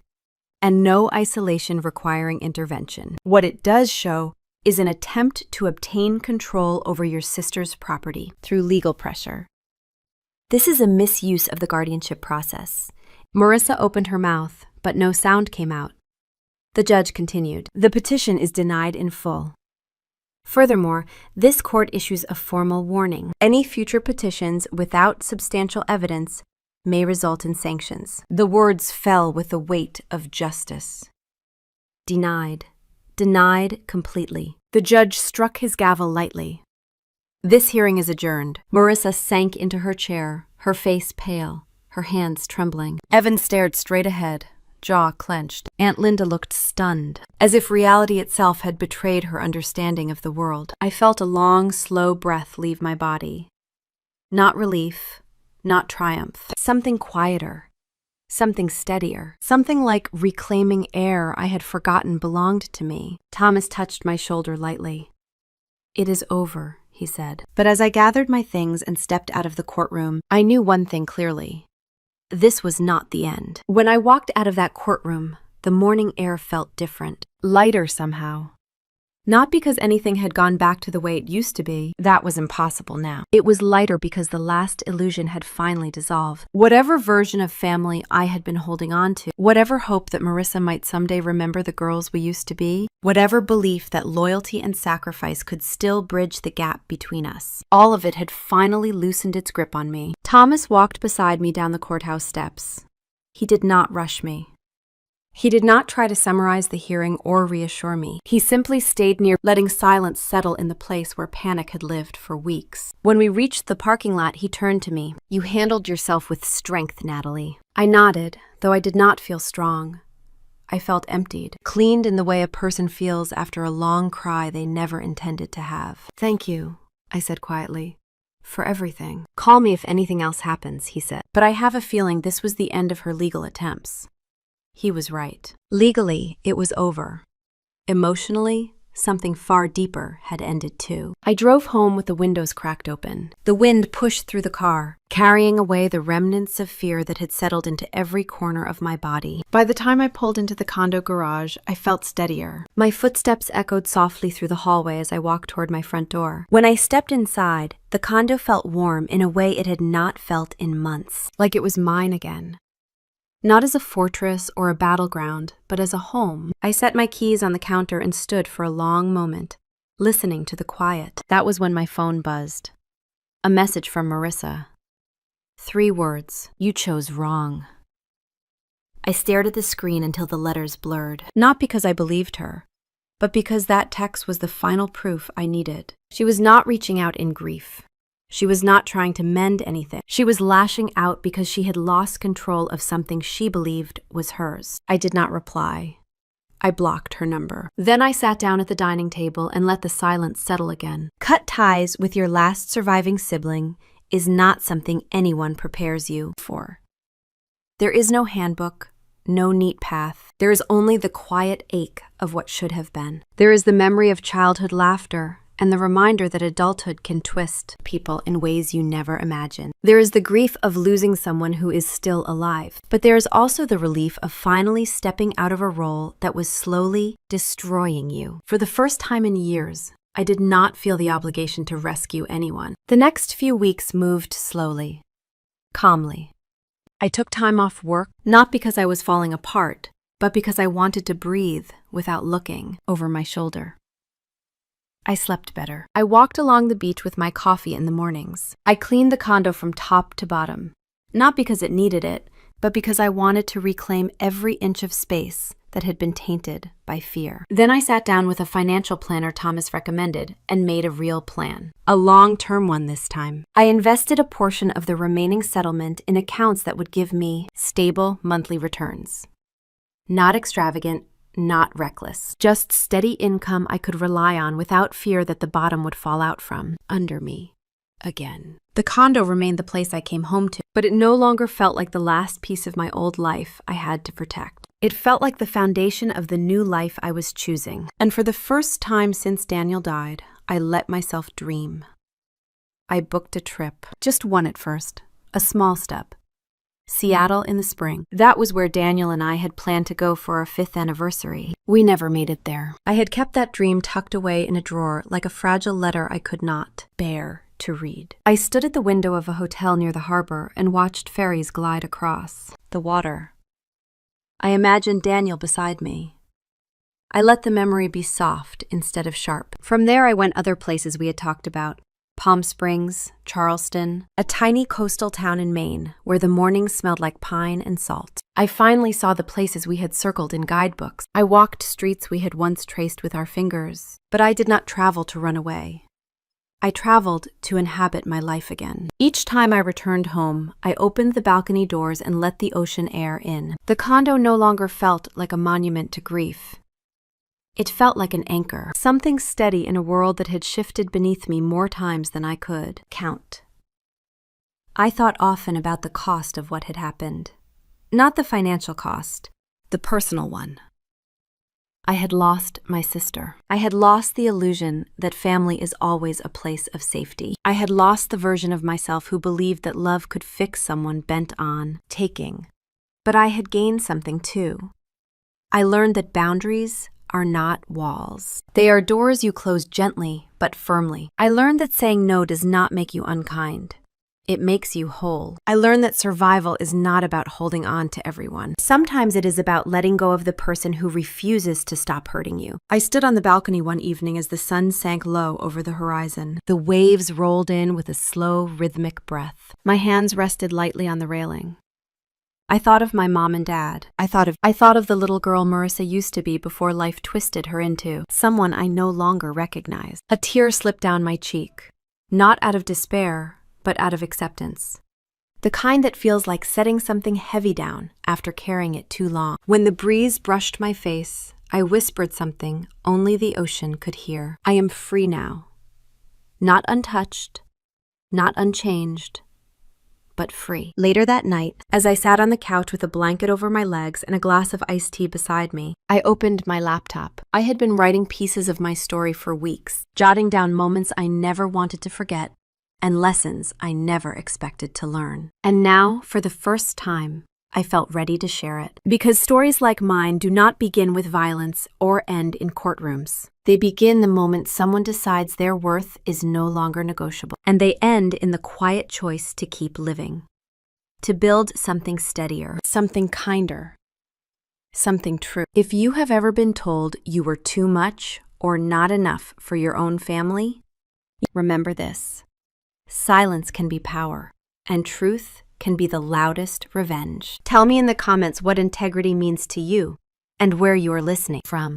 and no isolation requiring intervention. What it does show is an attempt to obtain control over your sister's property through legal pressure. This is a misuse of the guardianship process. Marissa opened her mouth, but no sound came out. The judge continued. The petition is denied in full. Furthermore, this court issues a formal warning. Any future petitions without substantial evidence may result in sanctions. The words fell with the weight of justice. Denied. Denied completely. The judge struck his gavel lightly. This hearing is adjourned. Marissa sank into her chair, her face pale, her hands trembling. Evan stared straight ahead, jaw clenched. Aunt Linda looked stunned, as if reality itself had betrayed her understanding of the world. I felt a long, slow breath leave my body. Not relief, not triumph. Something quieter, something steadier, something like reclaiming air I had forgotten belonged to me. Thomas touched my shoulder lightly. It is over, he said. But as I gathered my things and stepped out of the courtroom, I knew one thing clearly. This was not the end. When I walked out of that courtroom, the morning air felt different, lighter somehow. Not because anything had gone back to the way it used to be. That was impossible now. It was lighter because the last illusion had finally dissolved. Whatever version of family I had been holding on to, whatever hope that Marissa might someday remember the girls we used to be, whatever belief that loyalty and sacrifice could still bridge the gap between us, all of it had finally loosened its grip on me. Thomas walked beside me down the courthouse steps. He did not rush me. He did not try to summarize the hearing or reassure me. He simply stayed near, letting silence settle in the place where panic had lived for weeks. When we reached the parking lot, he turned to me. "You handled yourself with strength, Natalie." I nodded, though I did not feel strong. I felt emptied, cleaned in the way a person feels after a long cry they never intended to have. "Thank you," I said quietly. "For everything. Call me if anything else happens," he said. But I have a feeling this was the end of her legal attempts. He was right. Legally, it was over. Emotionally, something far deeper had ended too. I drove home with the windows cracked open. The wind pushed through the car, carrying away the remnants of fear that had settled into every corner of my body. By the time I pulled into the condo garage, I felt steadier. My footsteps echoed softly through the hallway as I walked toward my front door. When I stepped inside, the condo felt warm in a way it had not felt in months, like it was mine again. Not as a fortress or a battleground, but as a home. I set my keys on the counter and stood for a long moment, listening to the quiet. That was when my phone buzzed. A message from Marissa. 3 words. "You chose wrong." I stared at the screen until the letters blurred. Not because I believed her, but because that text was the final proof I needed. She was not reaching out in grief. She was not trying to mend anything. She was lashing out because she had lost control of something she believed was hers. I did not reply. I blocked her number. Then I sat down at the dining table and let the silence settle again. Cut ties with your last surviving sibling is not something anyone prepares you for. There is no handbook, no neat path. There is only the quiet ache of what should have been. There is the memory of childhood laughter, and the reminder that adulthood can twist people in ways you never imagined. There is the grief of losing someone who is still alive, but there is also the relief of finally stepping out of a role that was slowly destroying you. For the first time in years, I did not feel the obligation to rescue anyone. The next few weeks moved slowly, calmly. I took time off work, not because I was falling apart, but because I wanted to breathe without looking over my shoulder. I slept better. I walked along the beach with my coffee in the mornings. I cleaned the condo from top to bottom, not because it needed it, but because I wanted to reclaim every inch of space that had been tainted by fear. Then I sat down with a financial planner Thomas recommended and made a real plan. A long-term one this time. I invested a portion of the remaining settlement in accounts that would give me stable monthly returns. Not extravagant, not reckless. Just steady income I could rely on without fear that the bottom would fall out from under me again. The condo remained the place I came home to, but it no longer felt like the last piece of my old life I had to protect. It felt like the foundation of the new life I was choosing. And for the first time since Daniel died, I let myself dream. I booked a trip. Just one at first. A small step. Seattle in the spring. That was where Daniel and I had planned to go for our 5th anniversary. We never made it there. I had kept that dream tucked away in a drawer like a fragile letter I could not bear to read. I stood at the window of a hotel near the harbor and watched ferries glide across the water. I imagined Daniel beside me. I let the memory be soft instead of sharp. From there I went other places we had talked about. Palm Springs, Charleston, a tiny coastal town in Maine where the mornings smelled like pine and salt. I finally saw the places we had circled in guidebooks. I walked streets we had once traced with our fingers, but I did not travel to run away. I traveled to inhabit my life again. Each time I returned home, I opened the balcony doors and let the ocean air in. The condo no longer felt like a monument to grief. It felt like an anchor, something steady in a world that had shifted beneath me more times than I could count. I thought often about the cost of what had happened. Not the financial cost, the personal one. I had lost my sister. I had lost the illusion that family is always a place of safety. I had lost the version of myself who believed that love could fix someone bent on taking. But I had gained something too. I learned that boundaries are not walls. They are doors you close gently but firmly. I learned that saying no does not make you unkind. It makes you whole. I learned that survival is not about holding on to everyone. Sometimes it is about letting go of the person who refuses to stop hurting you. I stood on the balcony one evening as the sun sank low over the horizon. The waves rolled in with a slow, rhythmic breath. My hands rested lightly on the railing. I thought of my mom and dad. I thought of the little girl Marissa used to be before life twisted her into someone I no longer recognized. A tear slipped down my cheek, not out of despair, but out of acceptance. The kind that feels like setting something heavy down after carrying it too long. When the breeze brushed my face, I whispered something only the ocean could hear. I am free now. Not untouched, not unchanged, but free. Later that night, as I sat on the couch with a blanket over my legs and a glass of iced tea beside me, I opened my laptop. I had been writing pieces of my story for weeks, jotting down moments I never wanted to forget and lessons I never expected to learn. And now, for the first time, I felt ready to share it. Because stories like mine do not begin with violence or end in courtrooms. They begin the moment someone decides their worth is no longer negotiable. And they end in the quiet choice to keep living. To build something steadier, something kinder, something true. If you have ever been told you were too much or not enough for your own family, remember this. Silence can be power, and truth can be the loudest revenge. Tell me in the comments what integrity means to you and where you are listening from.